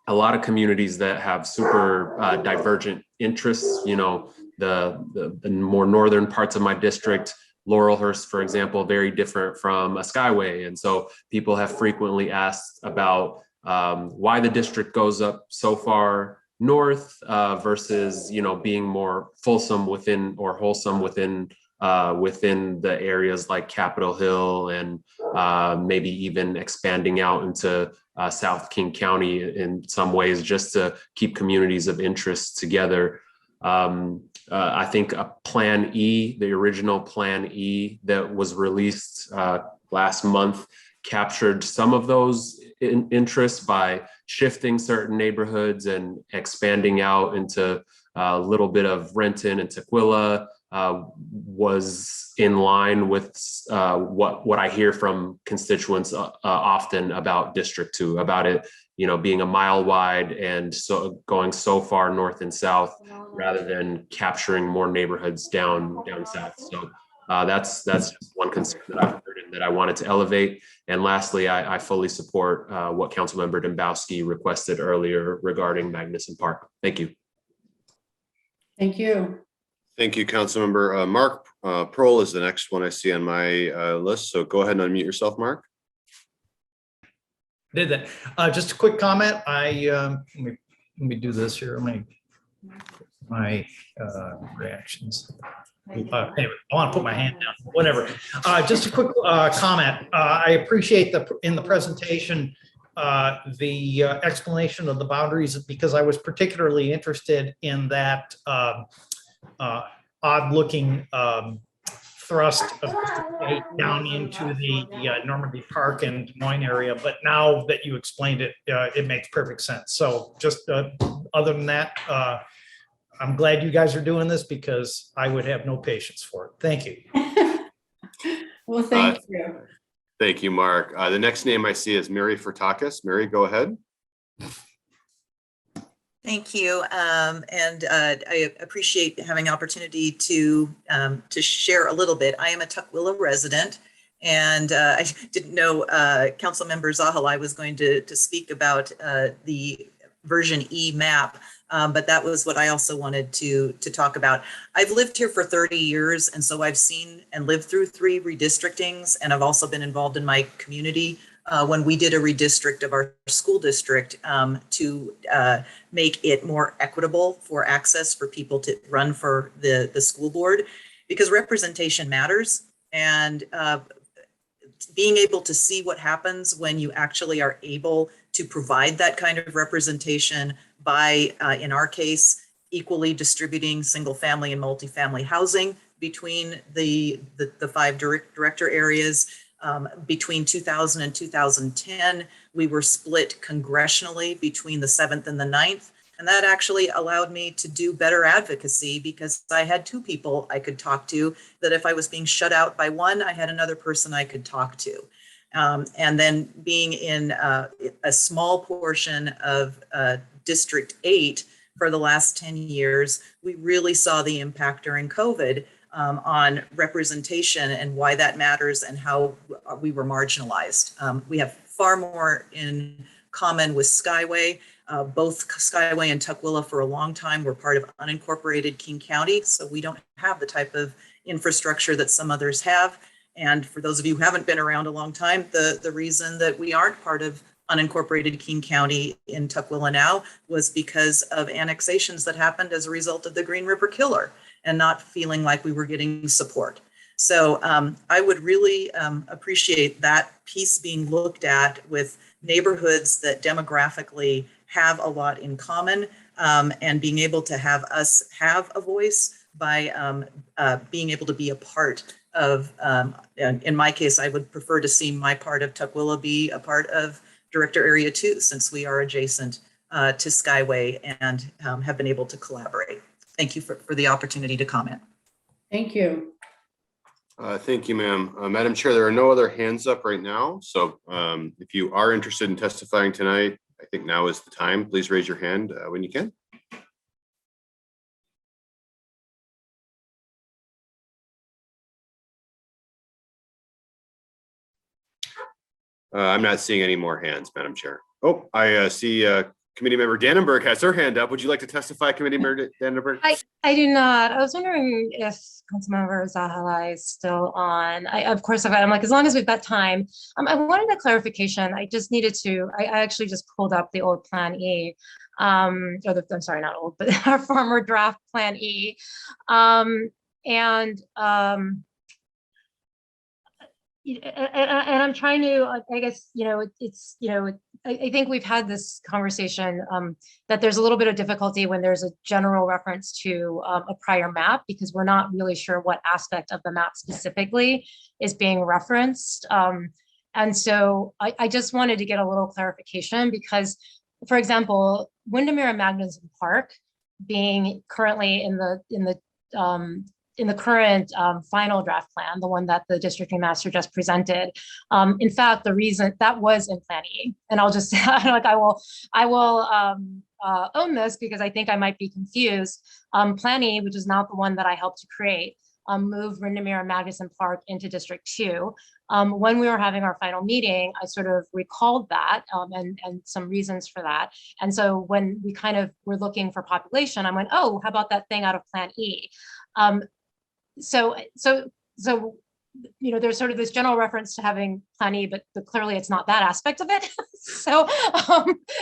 a lot of communities that have super divergent interests. You know, the more northern parts of my district, Laurelhurst, for example, very different from a Skyway. And so people have frequently asked about why the district goes up so far north versus, you know, being more fulsome within or wholesome within the areas like Capitol Hill and maybe even expanding out into South King County in some ways, just to keep communities of interest together. I think a Plan E, the original Plan E that was released last month, captured some of those interests by shifting certain neighborhoods and expanding out into a little bit of Renton and Tukwila. Was in line with what I hear from constituents often about District 2, about it, you know, being a mile wide and so going so far north and south rather than capturing more neighborhoods down south. So that's just one concern that I've heard and that I wanted to elevate. And lastly, I fully support what Councilmember Dembowski requested earlier regarding Magnuson Park. Thank you. Thank you. Thank you, Councilmember. Mark Prohl is the next one I see on my list. So go ahead and unmute yourself, Mark. Did that. Just a quick comment. Let me do this here. My reactions. Anyway, I want to put my hand down. Whatever. Just a quick comment. I appreciate in the presentation the explanation of the boundaries, because I was particularly interested in that odd-looking thrust of down into the Normandy Park and Des Moines area. But now that you explained it, it makes perfect sense. So just other than that, I'm glad you guys are doing this because I would have no patience for it. Thank you. Well, thank you. Thank you, Mark. The next name I see is Mary Furtakis. Mary, go ahead. Thank you, and I appreciate having opportunity to share a little bit. I am a Tukwila resident, and I didn't know Councilmember Zahalai was going to speak about the version E map, but that was what I also wanted to talk about. I've lived here for 30 years, and so I've seen and lived through 3 redistrictings, and I've also been involved in my community when we did a redistrict of our school district to make it more equitable for access for people to run for the school board, because representation matters. And being able to see what happens when you actually are able to provide that kind of representation by, in our case, equally distributing single family and multifamily housing between the 5 director areas. Between 2000 and 2010, we were split congressionally between the 7th and the 9th. And that actually allowed me to do better advocacy because I had 2 people I could talk to, that if I was being shut out by one, I had another person I could talk to. And then being in a small portion of District 8 for the last 10 years, we really saw the impact during COVID on representation and why that matters and how we were marginalized. We have far more in common with Skyway. Both Skyway and Tukwila for a long time were part of unincorporated King County, so we don't have the type of infrastructure that some others have. And for those of you who haven't been around a long time, the reason that we aren't part of unincorporated King County in Tukwila now was because of annexations that happened as a result of the Green River Killer and not feeling like we were getting support. So I would really appreciate that piece being looked at with neighborhoods that demographically have a lot in common, and being able to have us have a voice by being able to be a part of, in my case, I would prefer to see my part of Tukwila be a part of Director Area 2, since we are adjacent to Skyway and have been able to collaborate. Thank you for the opportunity to comment. Thank you. Thank you, ma'am. Madam Chair, there are no other hands up right now. So if you are interested in testifying tonight, I think now is the time. Please raise your hand when you can. I'm not seeing any more hands, Madam Chair. Oh, I see Committee Member Dannenberg has her hand up. Would you like to testify, Committee Member Dannenberg? I do not. I was wondering if Councilmember Zahalai is still on. Of course, I'm like, as long as we've got time. I wanted a clarification. I just needed to, I actually just pulled up the old Plan E. I'm sorry, not old, but our former draft Plan E. And I'm trying to, I guess, I think we've had this conversation that there's a little bit of difficulty when there's a general reference to a prior map, because we're not really sure what aspect of the map specifically is being referenced. And so I just wanted to get a little clarification because, for example, Windermere and Magnuson Park being currently in the current final draft plan, the one that the districting master just presented. In fact, the reason that was in Plan E, and I'll just like I will own this because I think I might be confused. Plan E, which is not the one that I helped to create, moved Windermere and Magnuson Park into District 2. When we were having our final meeting, I sort of recalled that and some reasons for that. And so when we kind of were looking for population, I went, oh, how about that thing out of Plan E? So there's sort of this general reference to having Plan E, but clearly it's not that aspect of it. So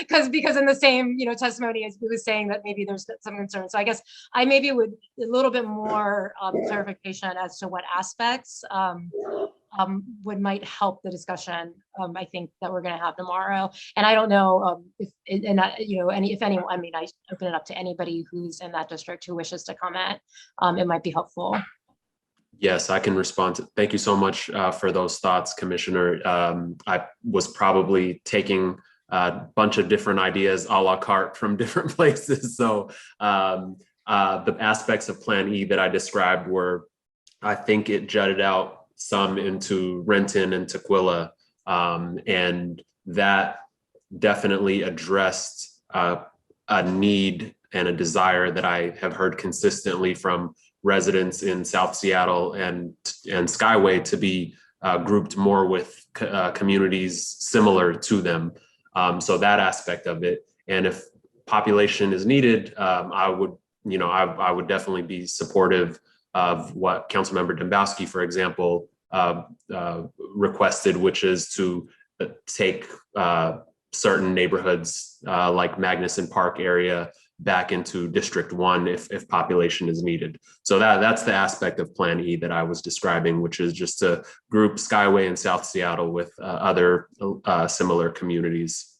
because in the same testimony as we was saying that maybe there's some concern. So I guess I maybe would a little bit more clarification as to what aspects might help the discussion. I think that we're going to have tomorrow, and I don't know if anyone. I mean, I open it up to anybody who's in that district who wishes to comment. It might be helpful. Yes, I can respond. Thank you so much for those thoughts, Commissioner. I was probably taking a bunch of different ideas a la carte from different places. So the aspects of Plan E that I described were, I think it jutted out some into Renton and Tukwila, and that definitely addressed a need and a desire that I have heard consistently from residents in South Seattle and Skyway to be grouped more with communities similar to them. So that aspect of it, and if population is needed, I would definitely be supportive of what Councilmember Dombowski, for example, requested, which is to take certain neighborhoods like Magnuson Park area back into District 1 if population is needed. So that's the aspect of Plan E that I was describing, which is just to group Skyway and South Seattle with other similar communities.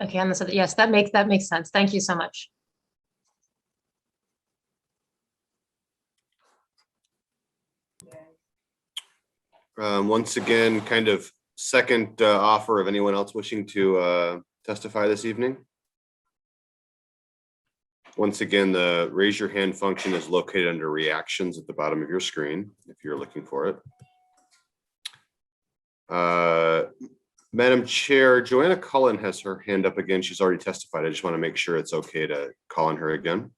Okay, yes, that makes sense. Thank you so much. Once again, kind of second offer of anyone else wishing to testify this evening. Once again, the raise your hand function is located under reactions at the bottom of your screen, if you're looking for it. Madam Chair, Joanna Cullen has her hand up again. She's already testified. I just want to make sure it's okay to call on her again.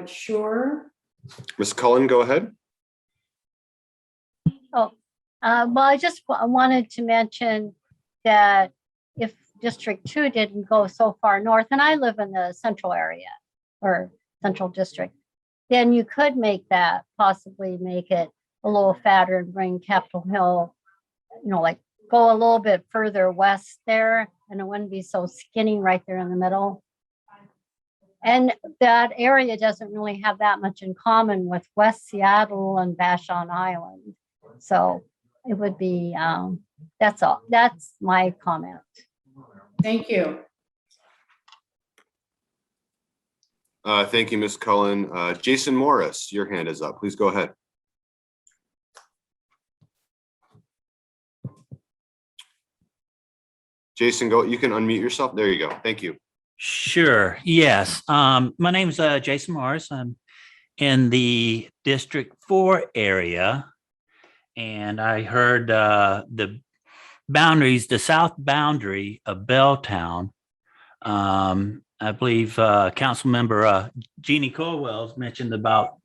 Sure. Ms. Cullen, go ahead. Well, I just wanted to mention that if District 2 didn't go so far north, and I live in the central area or central district, then you could possibly make it a little fatter and bring Capitol Hill, like go a little bit further west there, and it wouldn't be so skinny right there in the middle. And that area doesn't really have that much in common with West Seattle and Vashon Island. So it would be, that's all. That's my comment. Thank you. Thank you, Ms. Cullen. Jason Morris, your hand is up. Please go ahead. Jason, you can unmute yourself. There you go. Thank you. Sure. Yes. My name is Jason Morris. I'm in the District 4 area, and I heard the boundaries, the south boundary of Belltown. I believe Councilmember Jeannie Colwell's mentioned about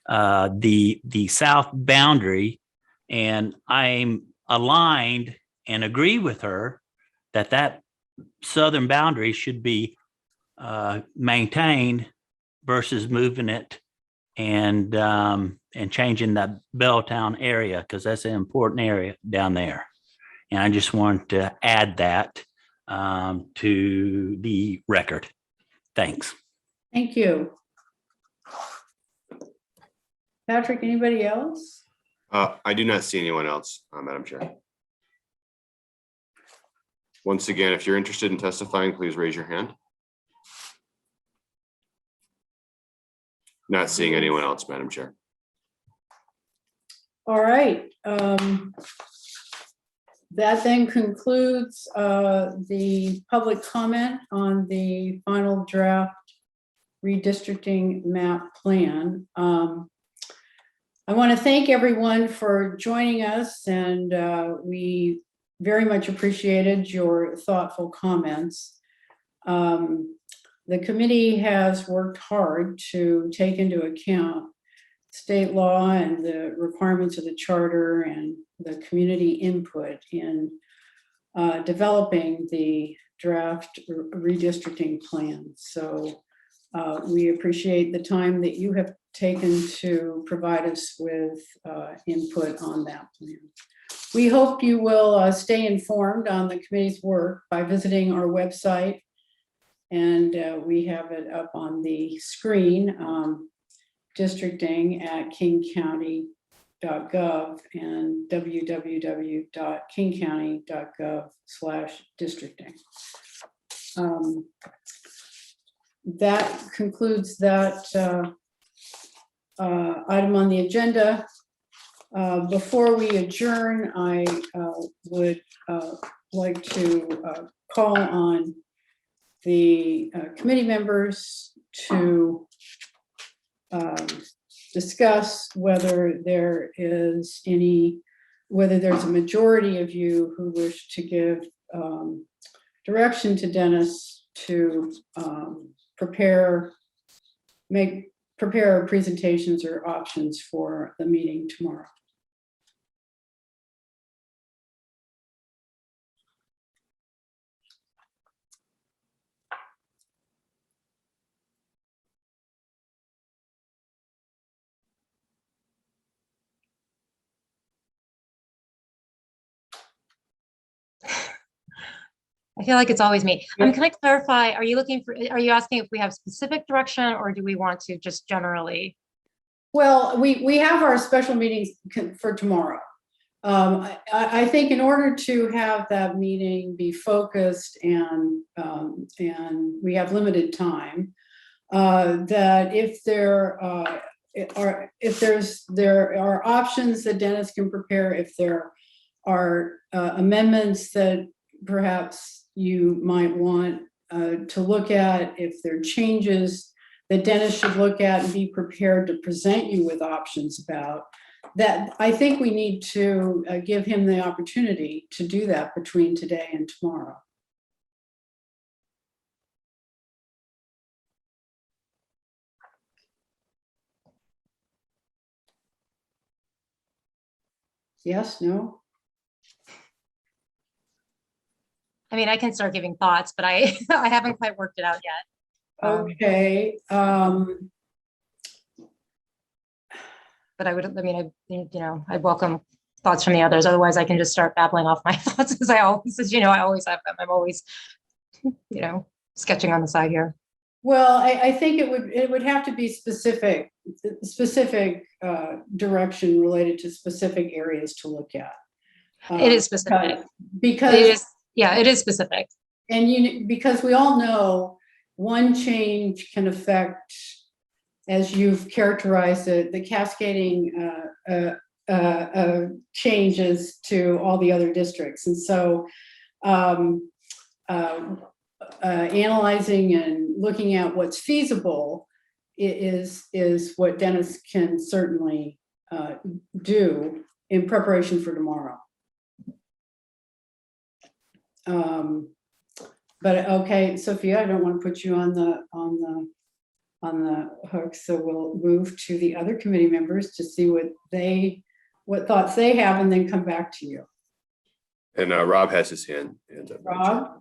the south boundary, and I'm aligned and agree with her that southern boundary should be maintained versus moving it and changing the Belltown area, because that's an important area down there. And I just wanted to add that to the record. Thanks. Thank you. Patrick, anybody else? I do not see anyone else, Madam Chair. Once again, if you're interested in testifying, please raise your hand. Not seeing anyone else, Madam Chair. All right. That then concludes the public comment on the final draft redistricting map plan. I want to thank everyone for joining us, and we very much appreciated your thoughtful comments. The committee has worked hard to take into account state law and the requirements of the charter and the community input in developing the draft redistricting plan. So we appreciate the time that you have taken to provide us with input on that plan. We hope you will stay informed on the committee's work by visiting our website, and we have it up on the screen, districting@kingcounty.gov and www.kingcounty.gov/districting. That concludes that item on the agenda. Before we adjourn, I would like to call on the committee members to discuss whether there's a majority of you who wish to give direction to Dennis to prepare presentations or options for the meeting tomorrow. I feel like it's always me. Can I clarify, are you asking if we have specific direction or do we want to just generally? Well, we have our special meetings for tomorrow. I think in order to have that meeting be focused and we have limited time, that if there are options that Dennis can prepare, if there are amendments that perhaps you might want to look at, if there are changes that Dennis should look at and be prepared to present you with options about, that I think we need to give him the opportunity to do that between today and tomorrow. Yes, no? I mean, I can start giving thoughts, but I haven't quite worked it out yet. Okay. But I I'd welcome thoughts from the others. Otherwise, I can just start babbling off my thoughts as I always have them. I'm always, sketching on the side here. Well, I think it would have to be specific direction related to specific areas to look at. It is specific. Because it is specific. And because we all know one change can affect, as you've characterized it, the cascading changes to all the other districts. And so analyzing and looking at what's feasible is what Dennis can certainly do in preparation for tomorrow. But okay, Sophia, I don't want to put you on the hook, so we'll move to the other committee members to see what thoughts they have, and then come back to you. And Rob has his hand up. Rob?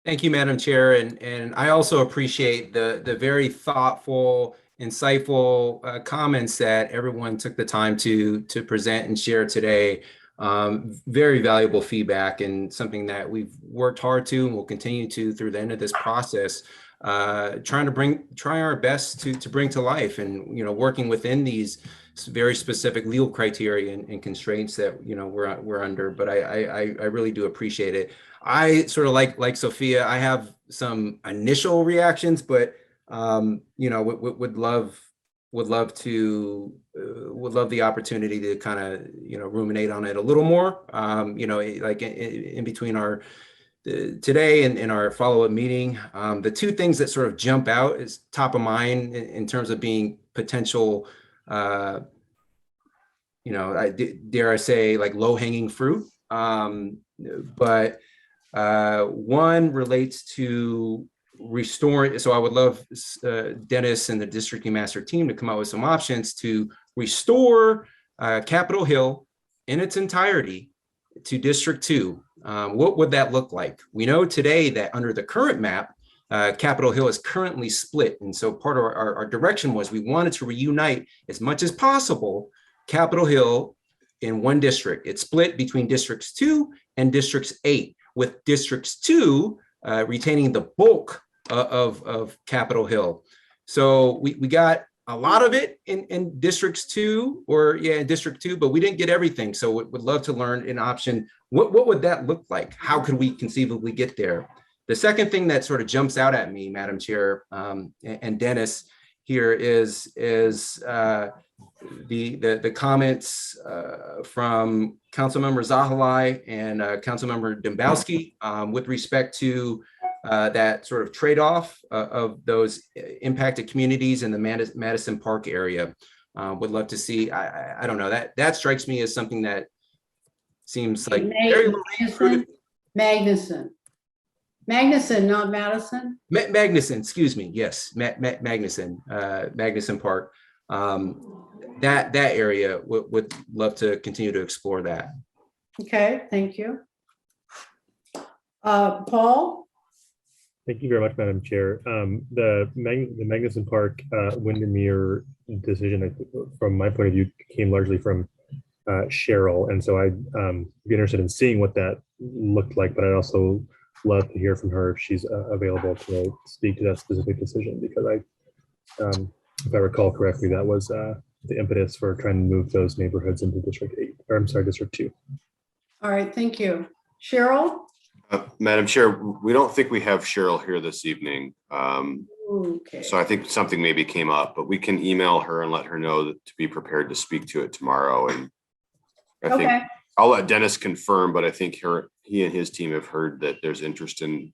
Thank you, Madam Chair, and I also appreciate the very thoughtful, insightful comments that everyone took the time to present and share today. Very valuable feedback, and something that we've worked hard to and will continue to through the end of this process, trying our best to bring to life, and working within these very specific legal criteria and constraints that we're under. But I really do appreciate it. I sort of like Sophia, I have some initial reactions, but would love the opportunity to kind of ruminate on it a little more, like in between our today and our follow-up meeting. The two things that sort of jump out is top of mind in terms of being potential, dare I say, like low-hanging fruit. But one relates to restoring. So I would love Dennis and the districting master team to come up with some options to restore Capitol Hill in its entirety to District 2. What would that look like? We know today that under the current map, Capitol Hill is currently split. And so part of our direction was we wanted to reunite as much as possible Capitol Hill in one district. It's split between Districts 2 and Districts 8, with Districts 2 retaining the bulk of Capitol Hill. So we got a lot of it in Districts 2, in District 2, but we didn't get everything. So would love to learn an option. What would that look like? How could we conceivably get there? The second thing that sort of jumps out at me, Madam Chair, and Dennis here is the comments from Councilmember Zahalai and Councilmember Dembowski with respect to that sort of trade-off of those impacted communities in the Madison Park area. Would love to see, I don't know, that strikes me as something that seems like very Magnuson, not Madison. Magnuson, excuse me. Yes, Magnuson Park. That area would love to continue to explore that. Okay, thank you. Paul? Thank you very much, Madam Chair. The Magnuson Park Windermere decision, from my point of view, came largely from Cheryl, and so I'd be interested in seeing what that looked like, but I'd also love to hear from her if she's available to speak to that specific decision, because if I recall correctly, that was the impetus for trying to move those neighborhoods into District 8, or I'm sorry, District 2. All right, thank you. Cheryl? Madam Chair, we don't think we have Cheryl here this evening. Okay. So I think something maybe came up, but we can email her and let her know that to be prepared to speak to it tomorrow. And I think I'll let Dennis confirm, but I think he and his team have heard that there's interest in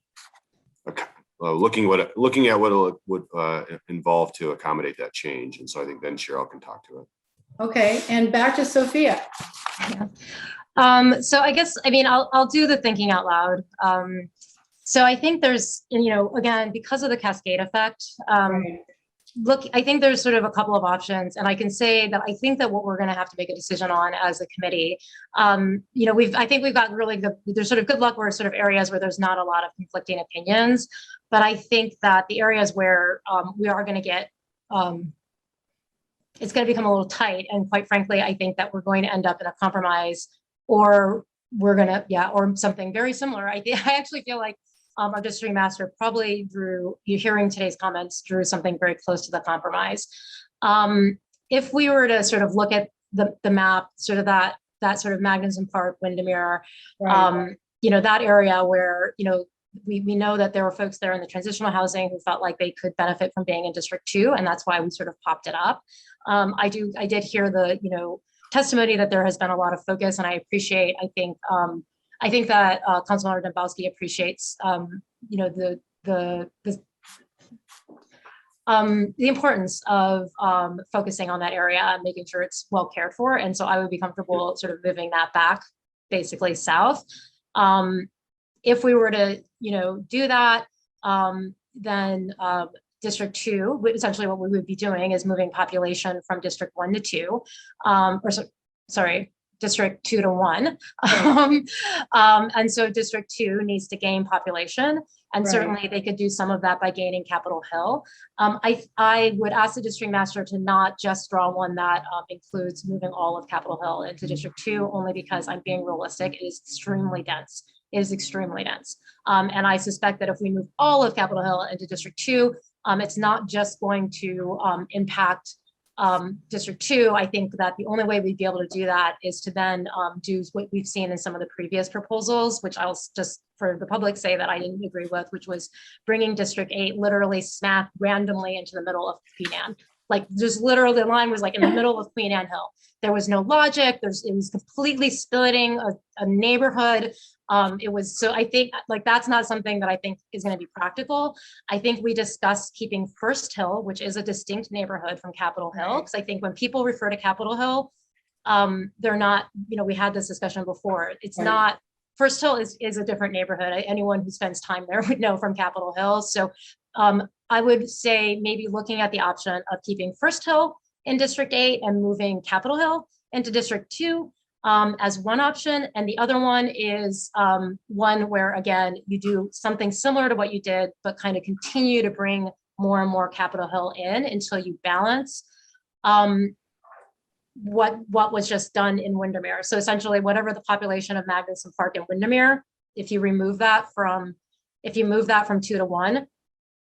looking at what it would involve to accommodate that change. And so I think then Cheryl can talk to it. Okay, and back to Sophia. Yeah. So I guess, I mean, I'll do the thinking out loud. So I think there's, again, because of the cascade effect, look, I think there's sort of a couple of options, and I can say that I think that what we're going to have to make a decision on as a committee, I think we've got really good, there's sort of good luck where sort of areas where there's not a lot of conflicting opinions, but I think that the areas where we are going to get, it's going to become a little tight, and quite frankly, I think that we're going to end up in a compromise, or we're going to, or something very similar. I actually feel like our district master probably hearing today's comments, drew something very close to the compromise. If we were to sort of look at the map, sort of that sort of Magnuson Park, Windermere, that area where, we know that there were folks there in the transitional housing who felt like they could benefit from being in District 2, and that's why we sort of popped it up. I did hear the, testimony that there has been a lot of focus, and I appreciate, I think that Councilmember Dembowski appreciates, the importance of focusing on that area and making sure it's well cared for. And so I would be comfortable sort of moving that back, basically south. If we were to, do that, then District 2, essentially what we would be doing is moving population from District 1 to 2, District 2 to 1. And so District 2 needs to gain population, and certainly they could do some of that by gaining Capitol Hill. I would ask the district master to not just draw one that includes moving all of Capitol Hill into District 2, only because I'm being realistic. It is extremely dense. It is extremely dense. And I suspect that if we move all of Capitol Hill into District 2, it's not just going to impact District 2. I think that the only way we'd be able to do that is to then do what we've seen in some of the previous proposals, which I'll just for the public say that I didn't agree with, which was bringing District 8 literally smack randomly into the middle of Queen Anne. Like just literally the line was like in the middle of Queen Anne Hill. There was no logic. It was completely splitting a neighborhood. It was, so I think like that's not something that I think is going to be practical. I think we discussed keeping First Hill, which is a distinct neighborhood from Capitol Hill, because I think when people refer to Capitol Hill, they're not, we had this discussion before. It's not, First Hill is a different neighborhood. Anyone who spends time there would know from Capitol Hill. So I would say maybe looking at the option of keeping First Hill in District 8 and moving Capitol Hill into District 2 as one option. And the other one is one where, again, you do something similar to what you did, but kind of continue to bring more and more Capitol Hill in until you balance what was just done in Windermere. So essentially, whatever the population of Magnuson Park and Windermere, if you move that from 2 to 1,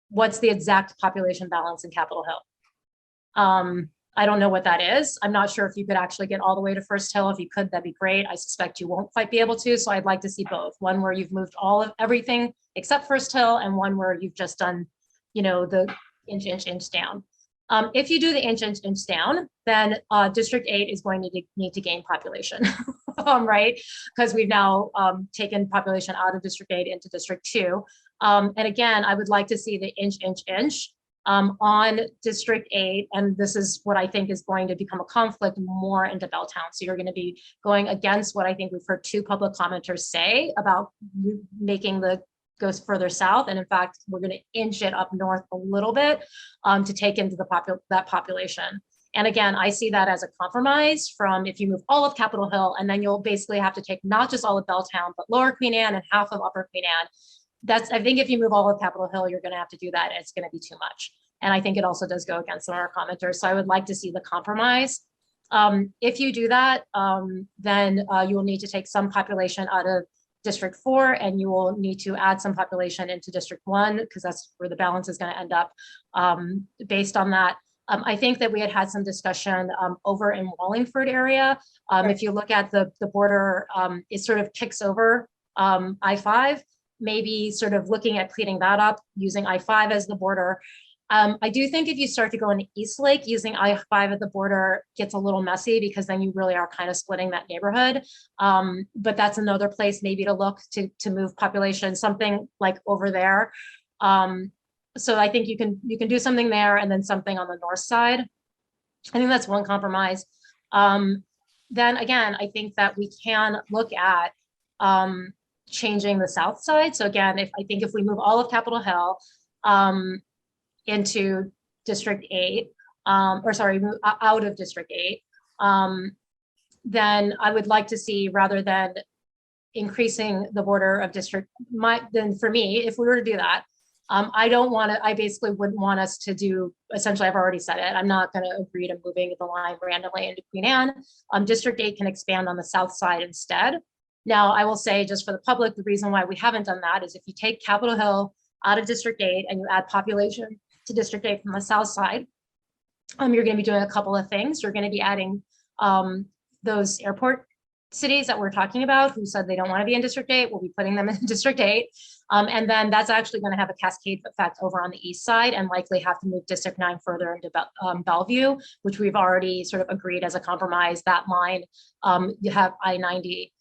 what's the exact population balance in Capitol Hill? I don't know what that is. I'm not sure if you could actually get all the way to First Hill. If you could, that'd be great. I suspect you won't quite be able to. So I'd like to see both. One where you've moved all of everything except First Hill, and one where you've just done, the inch down. If you do the inch down, then District 8 is going to need to gain population. right? Because we've now taken population out of District 8 into District 2. And again, I would like to see the inch on District 8. And this is what I think is going to become a conflict more into Belltown. So you're going to be going against what I think we've heard 2 public commenters say about making the goes further south. And in fact, we're going to inch it up north a little bit to take into that population. And again, I see that as a compromise from if you move all of Capitol Hill, and then you'll basically have to take not just all of Belltown, but Lower Queen Anne and half of Upper Queen Anne. I think if you move all of Capitol Hill, you're going to have to do that. And it's going to be too much. And I think it also does go against some of our commenters. So I would like to see the compromise. If you do that, then you will need to take some population out of District 4, and you will need to add some population into District 1, because that's where the balance is going to end up based on that. I think that we had some discussion over in Wallingford area. If you look at the border, it sort of kicks over I-5, maybe sort of looking at cleaning that up, using I-5 as the border. I do think if you start to go into East Lake, using I-5 at the border gets a little messy, because then you really are kind of splitting that neighborhood. But that's another place maybe to look to move population, something like over there. So I think you can do something there, and then something on the north side. I think that's one compromise. Then again, I think that we can look at changing the south side. So again, I think if we move all of Capitol Hill into District 8, or sorry, out of District 8, then I would like to see, rather than increasing the border of District, then for me, if we were to do that, I basically wouldn't want us to do, essentially, I've already said it, I'm not going to agree to moving the line randomly into Queen Anne. District 8 can expand on the south side instead. Now, I will say, just for the public, the reason why we haven't done that is if you take Capitol Hill out of District 8 and you add population to District 8 from the south side, you're going to be doing a couple of things. You're going to be adding those airport cities that we're talking about who said they don't want to be in District 8. We'll be putting them in District 8. And then that's actually going to have a cascade effect over on the east side, and likely have to move District 9 further into Bellevue, which we've already sort of agreed as a compromise. That line, you have I-90.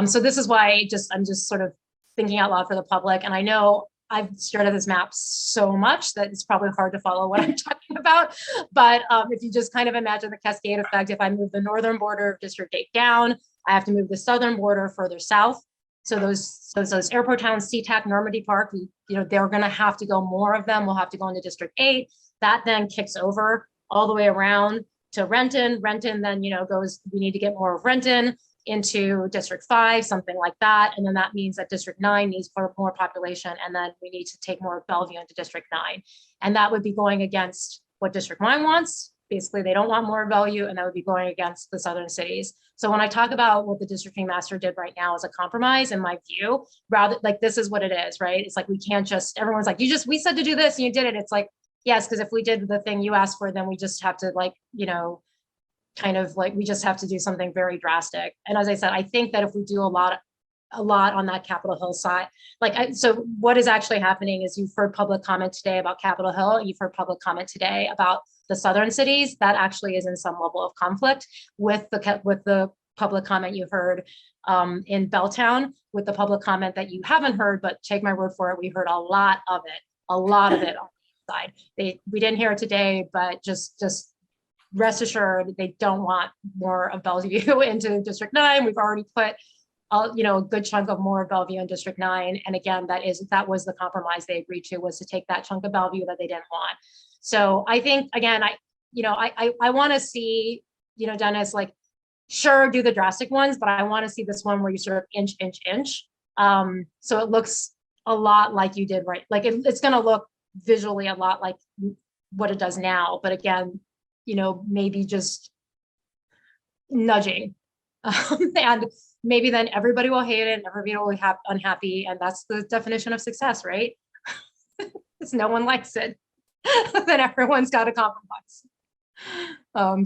So this is why I'm just sort of thinking out loud for the public. And I know I've started this map so much that it's probably hard to follow what I'm talking about. But if you just kind of imagine the cascade effect, if I move the northern border of District 8 down, I have to move the southern border further south. So those airport towns, SeaTac, Normandy Park, they're going to have to go, more of them will have to go into District 8. That then kicks over all the way around to Renton. Renton then, goes, we need to get more of Renton into District 5, something like that. And then that means that District 9 needs more population. And then we need to take more of Bellevue into District 9. And that would be going against what District 9 wants. Basically, they don't want more Bellevue, and that would be going against the southern cities. So when I talk about what the districting master did right now as a compromise, in my view, rather like this is what it is, right? It's like, we can't just, everyone's like, we said to do this and you did it. It's like, yes, because if we did the thing you asked for, then we just have to we just have to do something very drastic. And as I said, I think that if we do a lot on that Capitol Hill side, so what is actually happening is you've heard public comment today about Capitol Hill, and you've heard public comment today about the southern cities. That actually is in some level of conflict with the public comment you heard in Belltown, with the public comment that you haven't heard, but take my word for it, we heard a lot of it on the side. We didn't hear it today, but just rest assured, they don't want more of Bellevue into District 9. We've already put a good chunk of more of Bellevue in District 9. And again, that was the compromise they agreed to, was to take that chunk of Bellevue that they didn't want. So I think, again, I want to see, Dennis, sure, do the drastic ones, but I want to see this one where you sort of inch. So it looks a lot like you did, right? It's going to look visually a lot like what it does now. But again, maybe just nudging. And maybe then everybody will hate it and everybody will be unhappy. And that's the definition of success, right? Because no one likes it. Then everyone's got to compromise.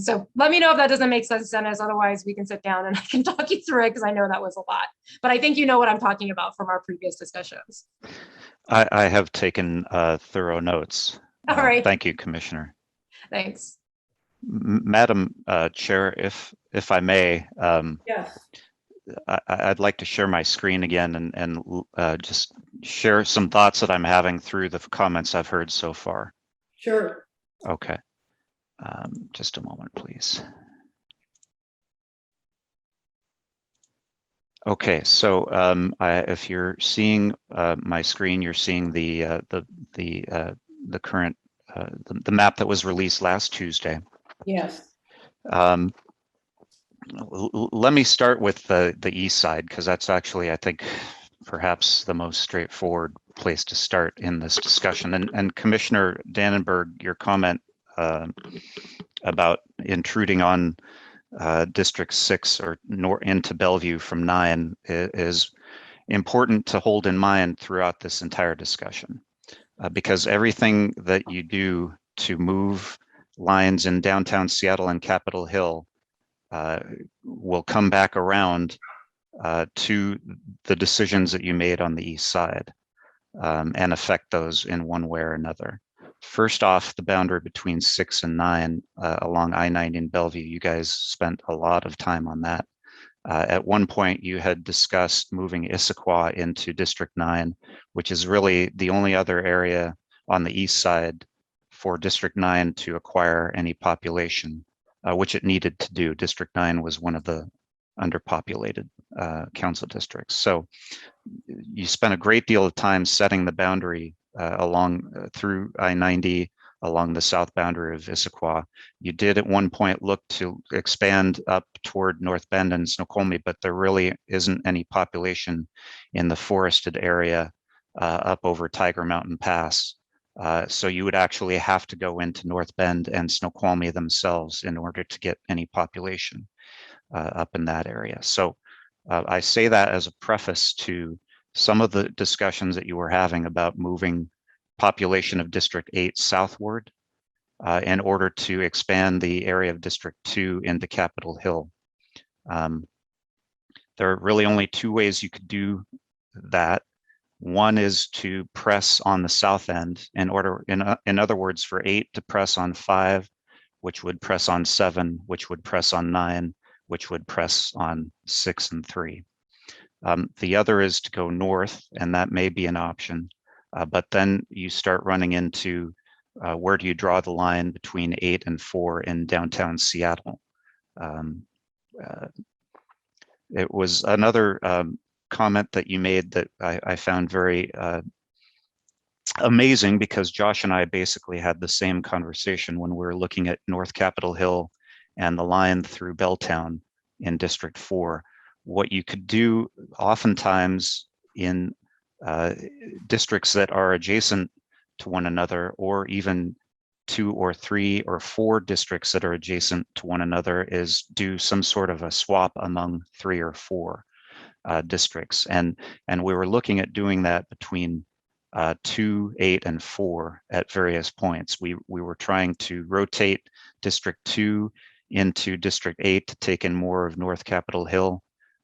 So let me know if that doesn't make sense, Dennis. Otherwise, we can sit down and I can talk you through it, because I know that was a lot. But I think you know what I'm talking about from our previous discussions. I have taken thorough notes. All right. Thank you, Commissioner. Thanks. Madam Chair, if I may, yes. I'd like to share my screen again and just share some thoughts that I'm having through the comments I've heard so far. Sure. Okay. Just a moment, please. Okay, so if you're seeing my screen, you're seeing the current the map that was released last Tuesday. Yes. Let me start with the east side, because that's actually, I think, perhaps the most straightforward place to start in this discussion. And Commissioner Dannenberg, your comment about intruding on District 6 or into Bellevue from 9 is important to hold in mind throughout this entire discussion, because everything that you do to move lines in downtown Seattle and Capitol Hill will come back around to the decisions that you made on the east side and affect those in one way or another. First off, the boundary between 6 and 9 along I-90 in Bellevue, you guys spent a lot of time on that. At one point, you had discussed moving Issaquah into District 9, which is really the only other area on the east side for District 9 to acquire any population, which it needed to do. District 9 was one of the underpopulated council districts. So you spent a great deal of time setting the boundary along through I-90 along the south boundary of Issaquah. You did at one point look to expand up toward North Bend and Snoqualmie, but there really isn't any population in the forested area up over Tiger Mountain Pass. So you would actually have to go into North Bend and Snoqualmie themselves in order to get any population up in that area. So I say that as a preface to some of the discussions that you were having about moving population of District 8 southward in order to expand the area of District 2 into Capitol Hill. There are really only two ways you could do that. One is to press on the south end in other words, for 8 to press on 5, which would press on 7, which would press on 9, which would press on 6 and 3. The other is to go north, and that may be an option. But then you start running into where do you draw the line between 8 and 4 in downtown Seattle. It was another comment that you made that I found very amazing, because Josh and I basically had the same conversation when we were looking at North Capitol Hill and the line through Belltown in District 4. What you could do oftentimes in districts that are adjacent to one another, or even 2 or 3 or 4 districts that are adjacent to one another, is do some sort of a swap among 3 or 4 districts. And we were looking at doing that between 2, 8, and 4 at various points. We were trying to rotate District 2 into District 8 to take in more of North Capitol Hill,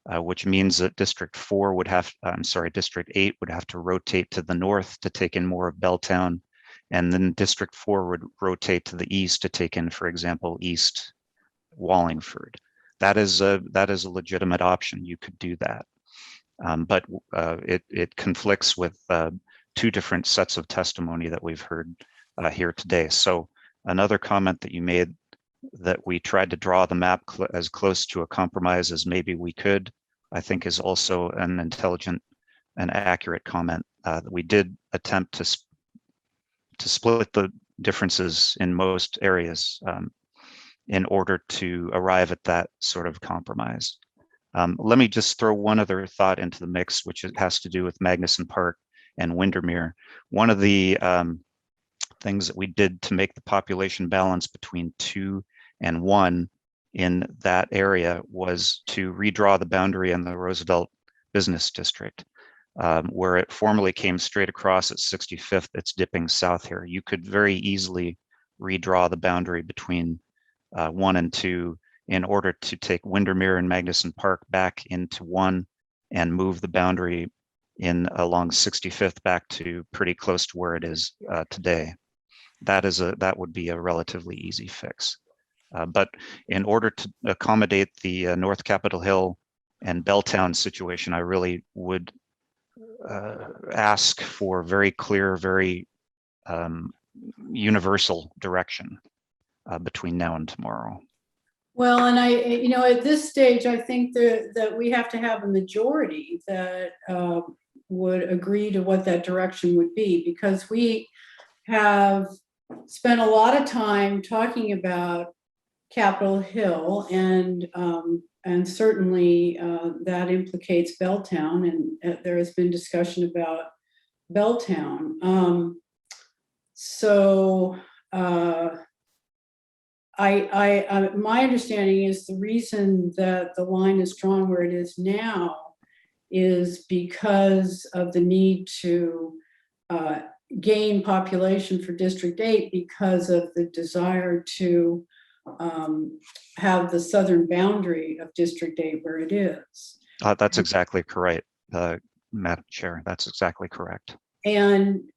which means that District 8 would have to rotate to the north to take in more of Belltown, and then District 4 would rotate to the east to take in, for example, East Wallingford. That is a legitimate option. You could do that, but it conflicts with 2 different sets of testimony that we've heard here today. So another comment that you made, that we tried to draw the map as close to a compromise as maybe we could, I think is also an intelligent and accurate comment. That we did attempt to split the differences in most areas in order to arrive at that sort of compromise. Let me just throw one other thought into the mix, which has to do with Magnuson Park and Windermere. One of the things that we did to make the population balance between 2 and 1 in that area was to redraw the boundary in the Roosevelt Business District, where it formerly came straight across at 65th. It's dipping south here. You could very easily redraw the boundary between 1 and 2 in order to take Windermere and Magnuson Park back into 1 and move the boundary in along 65th back to pretty close to where it is today. That would be a relatively easy fix. But in order to accommodate the North Capitol Hill and Belltown situation, I really would ask for very clear, very universal direction between now and tomorrow. Well, and at this stage, I think that we have to have a majority that would agree to what that direction would be, because we have spent a lot of time talking about Capitol Hill, and certainly that implicates Belltown, and there has been discussion about Belltown. My understanding is the reason that the line is drawn where it is now is because of the need to gain population for District 8, because of the desire to have the southern boundary of District 8 where it is. That's exactly correct, Madam Chair. That's exactly correct. And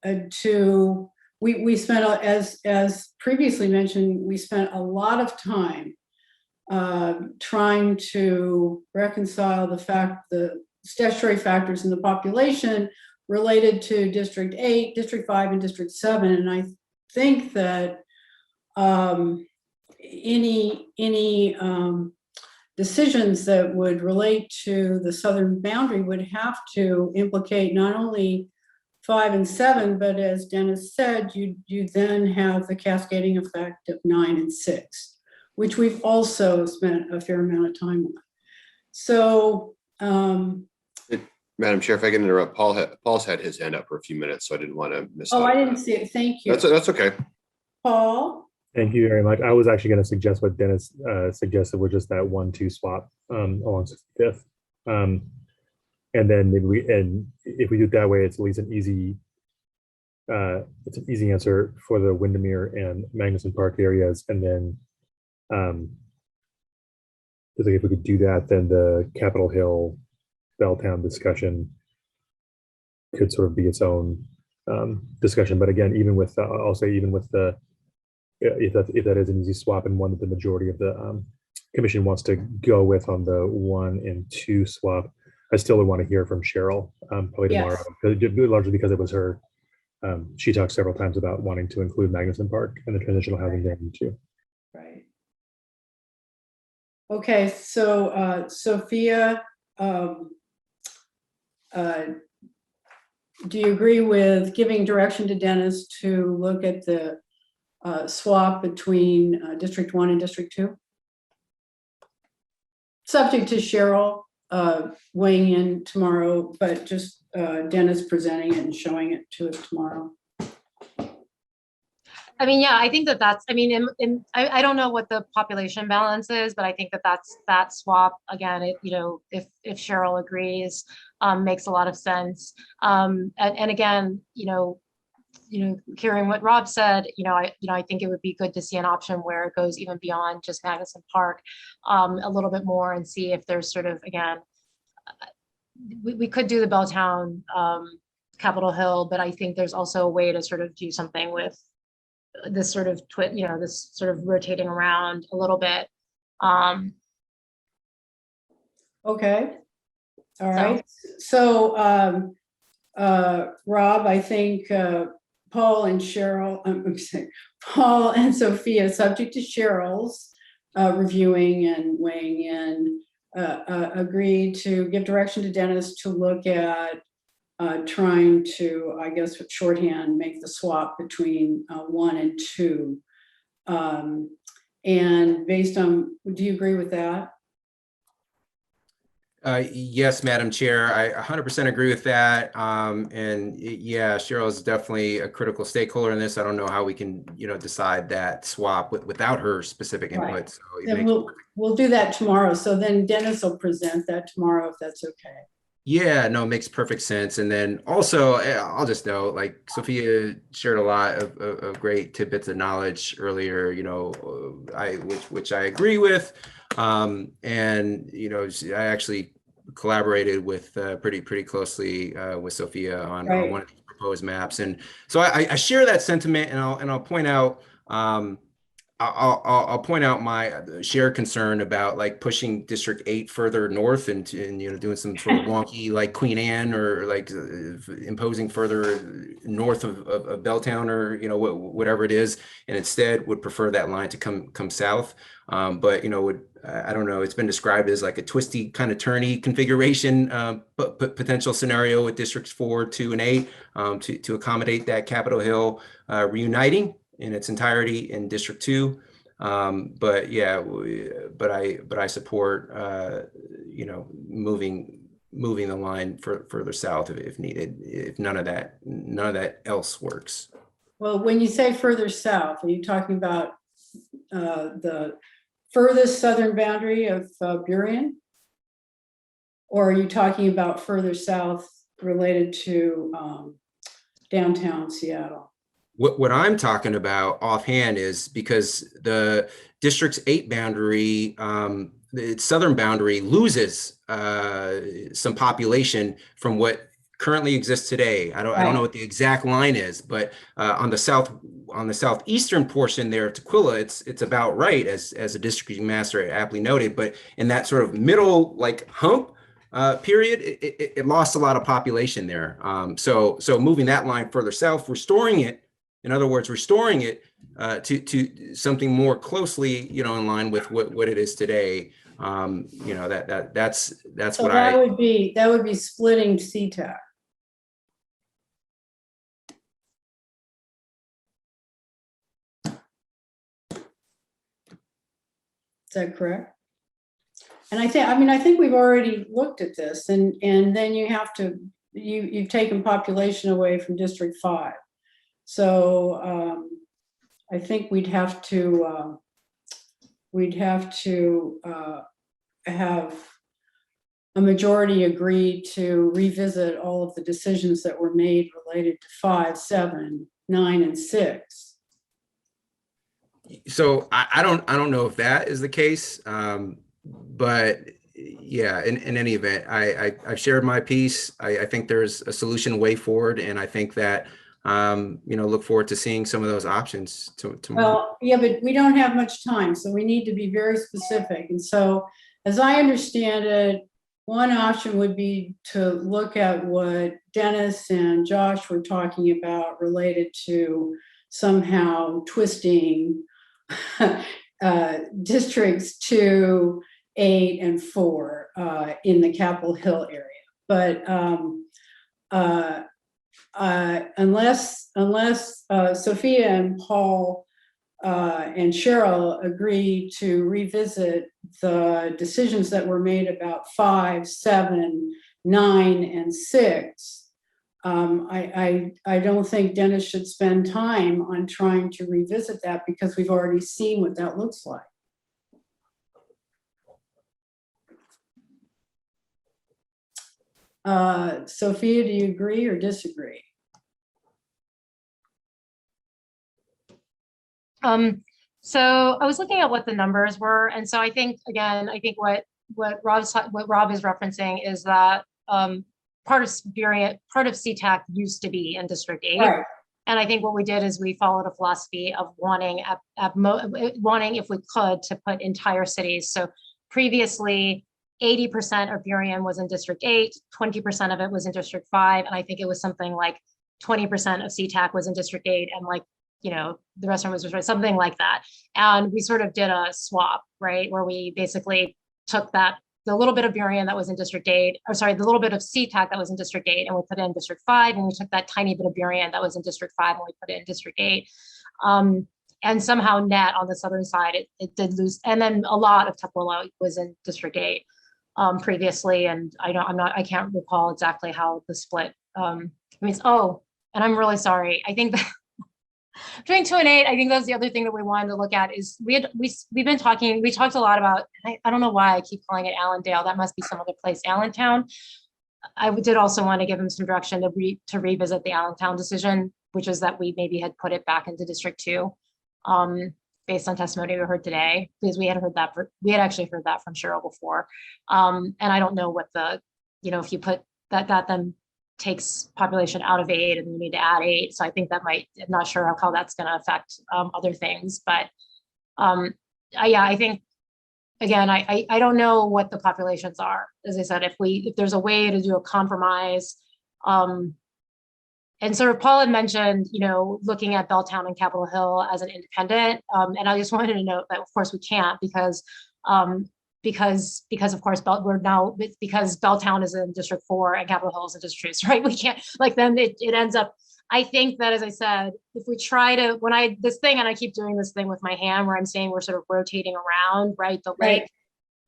we spent, as previously mentioned, we spent a lot of time trying to reconcile the statutory factors in the population related to District 8, District 5, and District 7. And I think that any decisions that would relate to the southern boundary would have to implicate not only 5 and 7, but as Dennis said, you then have the cascading effect of 9 and 6, which we've also spent a fair amount of time on. So, Madam Chair, if I can interrupt, Paul's had his hand up for a few minutes, so I didn't want to miss. Oh, I didn't see it. Thank you. That's okay. Paul? Thank you very much. I was actually going to suggest what Dennis suggested, which is that 1-2 swap along 65th. And then maybe if we do it that way, it's at least an easy answer for the Windermere and Magnuson Park areas. And then just like if we could do that, then the Capitol Hill Belltown discussion could sort of be its own discussion. But again, even with I'll say even with the if that is an easy swap and one that the majority of the commission wants to go with on the 1 and 2 swap, I still would want to hear from Cheryl probably tomorrow, largely because it was her. She talked several times about wanting to include Magnuson Park and the transitional housing there too. Right. Okay, so Sophia, do you agree with giving direction to Dennis to look at the swap between District 1 and District 2? Subject to Cheryl weighing in tomorrow, but just Dennis presenting it and showing it to us tomorrow. I mean, yeah, I think that's, I mean, I don't know what the population balance is, but I think that swap, again, if Cheryl agrees, makes a lot of sense. And again, hearing what Rob said, I think it would be good to see an option where it goes even beyond just Magnuson Park a little bit more, and see if there's sort of, again, we could do the Belltown Capitol Hill, but I think there's also a way to sort of do something with this sort of this sort of rotating around a little bit. Okay. All right. So Rob, I think Paul and Sophia, subject to Cheryl's reviewing and weighing in, agree to give direction to Dennis to look at trying to, I guess, shorthand, make the swap between 1 and 2. And based on, do you agree with that? Yes, Madam Chair, I 100% agree with that. Yeah, Cheryl is definitely a critical stakeholder in this. I don't know how we can, decide that swap without her specific input. Right. So then we'll do that tomorrow. So then Dennis will present that tomorrow, if that's okay. Yeah, no, it makes perfect sense. And then also, I'll just note, like, Sophia shared a lot of great tidbits of knowledge earlier, which I agree with. And, I actually collaborated with pretty closely with Sophia on one of these proposed maps. And so I share that sentiment, and I'll point out, I'll point out my shared concern about like pushing District 8 further north and doing some sort of wonky like Queen Anne or like imposing further north of Belltown or whatever it is, and instead would prefer that line to come south. But I don't know, it's been described as like a twisty kind of turny configuration, but potential scenario with Districts 4, 2, and 8 to accommodate that Capitol Hill reuniting in its entirety in District 2. But yeah, but I support moving the line further south if needed, if none of that else works. Well, when you say further south, are you talking about the furthest southern boundary of Burien? Or are you talking about further south related to downtown Seattle? What I'm talking about offhand is because the District's 8 boundary, its southern boundary loses some population from what currently exists today. I don't know what the exact line is, but on the southeastern portion there of Tukwila, it's about right, as a districting master aptly noted. But in that sort of middle like hump period, it lost a lot of population there. So moving that line further south, restoring it. In other words, restoring it to something more closely, in line with what it is today. That's So what that would be splitting CTAC. Is that correct? And I think we've already looked at this, and then you have to you've taken population away from District 5. So I think we'd have to have a majority agree to revisit all of the decisions that were made related to 5, 7, 9, and 6. So I don't know if that is the case, but yeah, in any event, I've shared my piece. I think there's a solution way forward, and I think that look forward to seeing some of those options tomorrow. Well, yeah, but we don't have much time, so we need to be very specific. And so, as I understand it, one option would be to look at what Dennis and Josh were talking about related to somehow twisting districts 2, 8, and 4 in the Capitol Hill area. But unless Sophia and Paul and Cheryl agree to revisit the decisions that were made about 5, 7, 9, and 6, I don't think Dennis should spend time on trying to revisit that because we've already seen what that looks like. Sophia, do you agree or disagree? So I was looking at what the numbers were, and so I think what Rob is referencing is that part of CTAC used to be in District 8. Right. And I think what we did is we followed a philosophy of wanting if we could to put entire cities. So previously 80% of Burien was in District 8, 20% of it was in District 5, and I think it was something like 20% of CTAC was in District 8, and the rest of it was something like that. And we sort of did a swap, right, where we basically took the little bit of Burien that was in District 8, the little bit of CTAC that was in District 8, and we put it in District 5, and we took that tiny bit of Burien that was in District 5, and we put it in District 8. And somehow net on the southern side, it did lose, and then a lot of Tukwila was in District 8 previously, and I can't recall exactly how the split means. Oh, and I'm really sorry. I think that between 2 and 8, I think that's the other thing that we wanted to look at is we talked a lot about, I don't know why I keep calling it Allendale. That must be some other place, Allentown. I did also want to give him some direction to revisit the Allentown decision, which is that we maybe had put it back into District 2. Based on testimony we heard today, because we had actually heard that from Cheryl before. And I don't know what if you put that then takes population out of 8 and you need to add 8. So I think that I'm not sure how that's going to affect other things, but Yeah, I think, again, I don't know what the populations are. As I said, if there's a way to do a compromise, and sort of Paul had mentioned, looking at Belltown and Capitol Hill as an independent, and I just wanted to note that of course we can't because of course because Belltown is in District 4 and Capitol Hill is in District 2, right? We can't, like, then it ends up. I think that, as I said, if we try to, and I keep doing this thing with my hand where I'm saying we're sort of rotating around, right? The lake.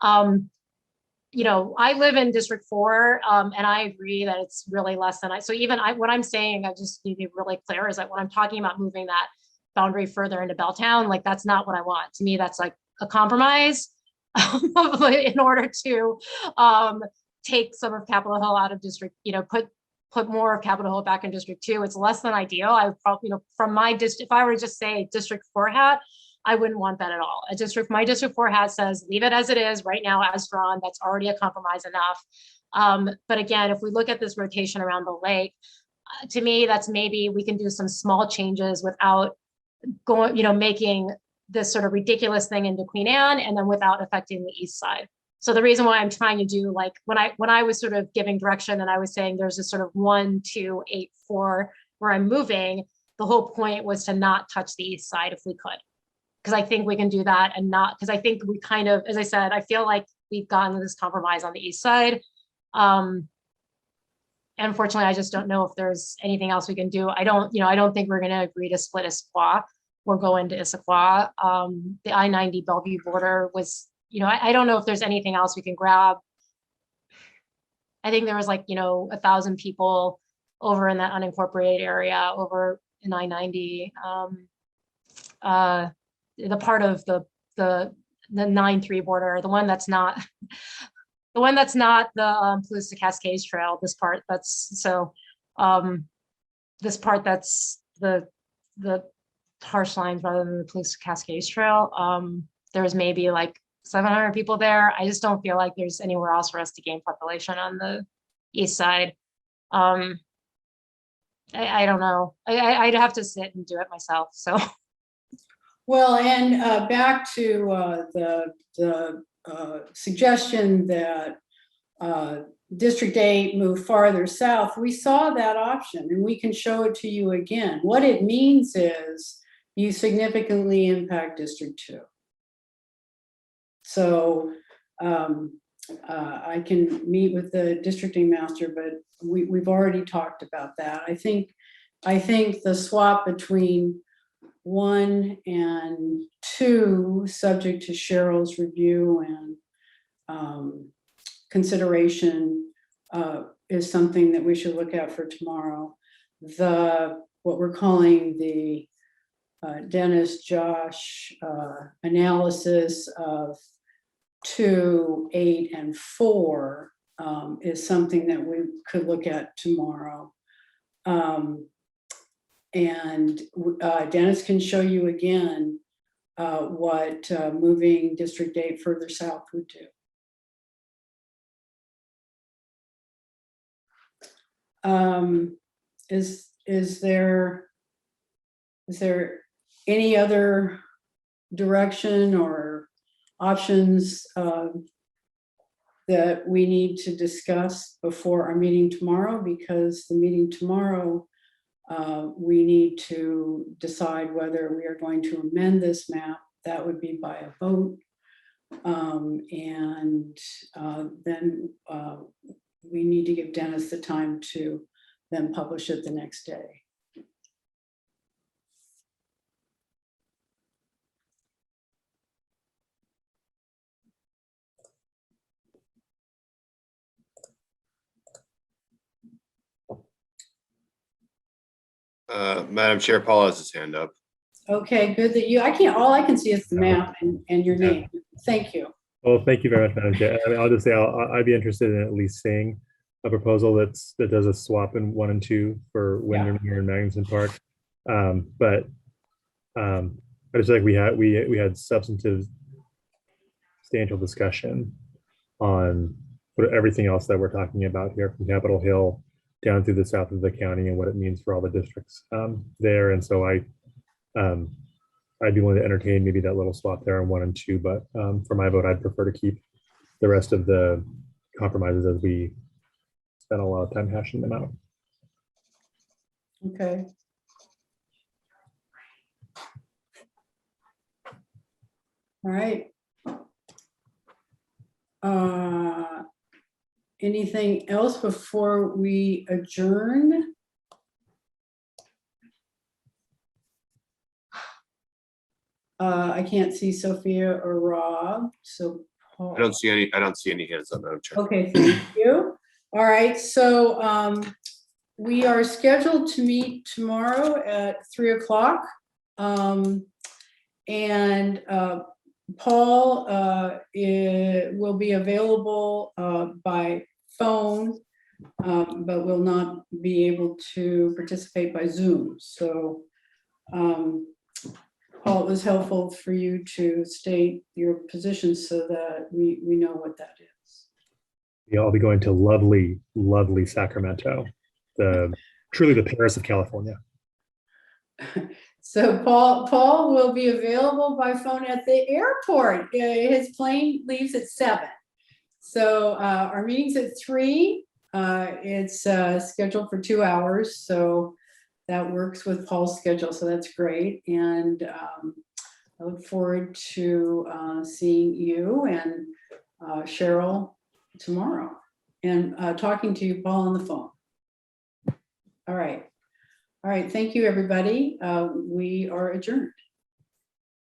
I live in District 4, and I agree that it's really less than what I'm saying, I just need to be really clear, is that when I'm talking about moving that boundary further into Belltown, like, that's not what I want. To me, that's like a compromise in order to take some of Capitol Hill out of District, put more of Capitol Hill back in District 2. It's less than ideal. I would probably, from my district, if I were to just say District 4 hat, I wouldn't want that at all. My District 4 hat says, leave it as it is right now as drawn. That's already a compromise enough. But again, if we look at this rotation around the lake, to me, that's maybe we can do some small changes without going, making this sort of ridiculous thing into Queen Anne, and then without affecting the east side. So the reason why I'm trying to do, like, when I was sort of giving direction and I was saying there's this sort of 1, 2, 8, 4 where I'm moving, the whole point was to not touch the east side if we could. Because I think we can do that, and not, because I think we kind of, as I said, I feel like we've gotten this compromise on the east side. And unfortunately, I just don't know if there's anything else we can do. I don't think we're going to agree to split Issaquah or go into Issaquah. The I-90 Bellevue border was, I don't know if there's anything else we can grab. I think there was 1,000 people over in that unincorporated area over in I-90. The part of the 9-3 border, the one that's not the Palouse Cascades Trail. This part that's the harsh lines rather than the Palouse Cascades Trail. There's maybe 700 people there. I just don't feel like there's anywhere else for us to gain population on the east side. I don't know. I'd have to sit and do it myself. So. Well, and back to the suggestion that District 8 move farther south, we saw that option and we can show it to you again. What it means is you significantly impact District 2. So I can meet with the districting master, but we've already talked about that. I think the swap between 1 and 2, subject to Cheryl's review and consideration, is something that we should look at for tomorrow. What we're calling the Dennis Josh analysis of 2, 8, and 4 is something that we could look at tomorrow. And Dennis can show you again what moving District 8 further south would do. Is there any other direction or options that we need to discuss before our meeting tomorrow? Because the meeting tomorrow, we need to decide whether we are going to amend this map. That would be by a vote. And then we need to give Dennis the time to then publish it the next day. Madam Chair, Paul has his hand up. Okay, good that all I can see is the map and your name. Thank you. Well, thank you very much, Madam Chair. I mean, I'll just say I'd be interested in at least seeing a proposal that does a swap in 1 and 2 for Windermere and Magnuson Park. But I just like we had substantive discussion on everything else that we're talking about here, from Capitol Hill down through the south of the county and what it means for all the districts there. And so I'd be willing to entertain maybe that little swap there on 1 and 2, but for my vote, I'd prefer to keep the rest of the compromises as we spend a lot of time hashing them out. Okay. All right. Anything else before we adjourn? I can't see Sophia or Rob, so Paul. I don't see any hands up, Madam Chair. Okay, thank you. All right, so we are scheduled to meet tomorrow at 3 o'clock. And Paul will be available by phone, but will not be able to participate by Zoom. So Paul, it was helpful for you to state your position so that we know what that is. Yeah, I'll be going to lovely, lovely Sacramento, truly the Paris of California. So Paul will be available by phone at the airport. His plane leaves at 7. So our meeting's at 3. It's scheduled for 2 hours. So that works with Paul's schedule. So that's great. And I look forward to seeing you and Cheryl tomorrow and talking to you, Paul, on the phone. All right. All right. Thank you, everybody. We are adjourned.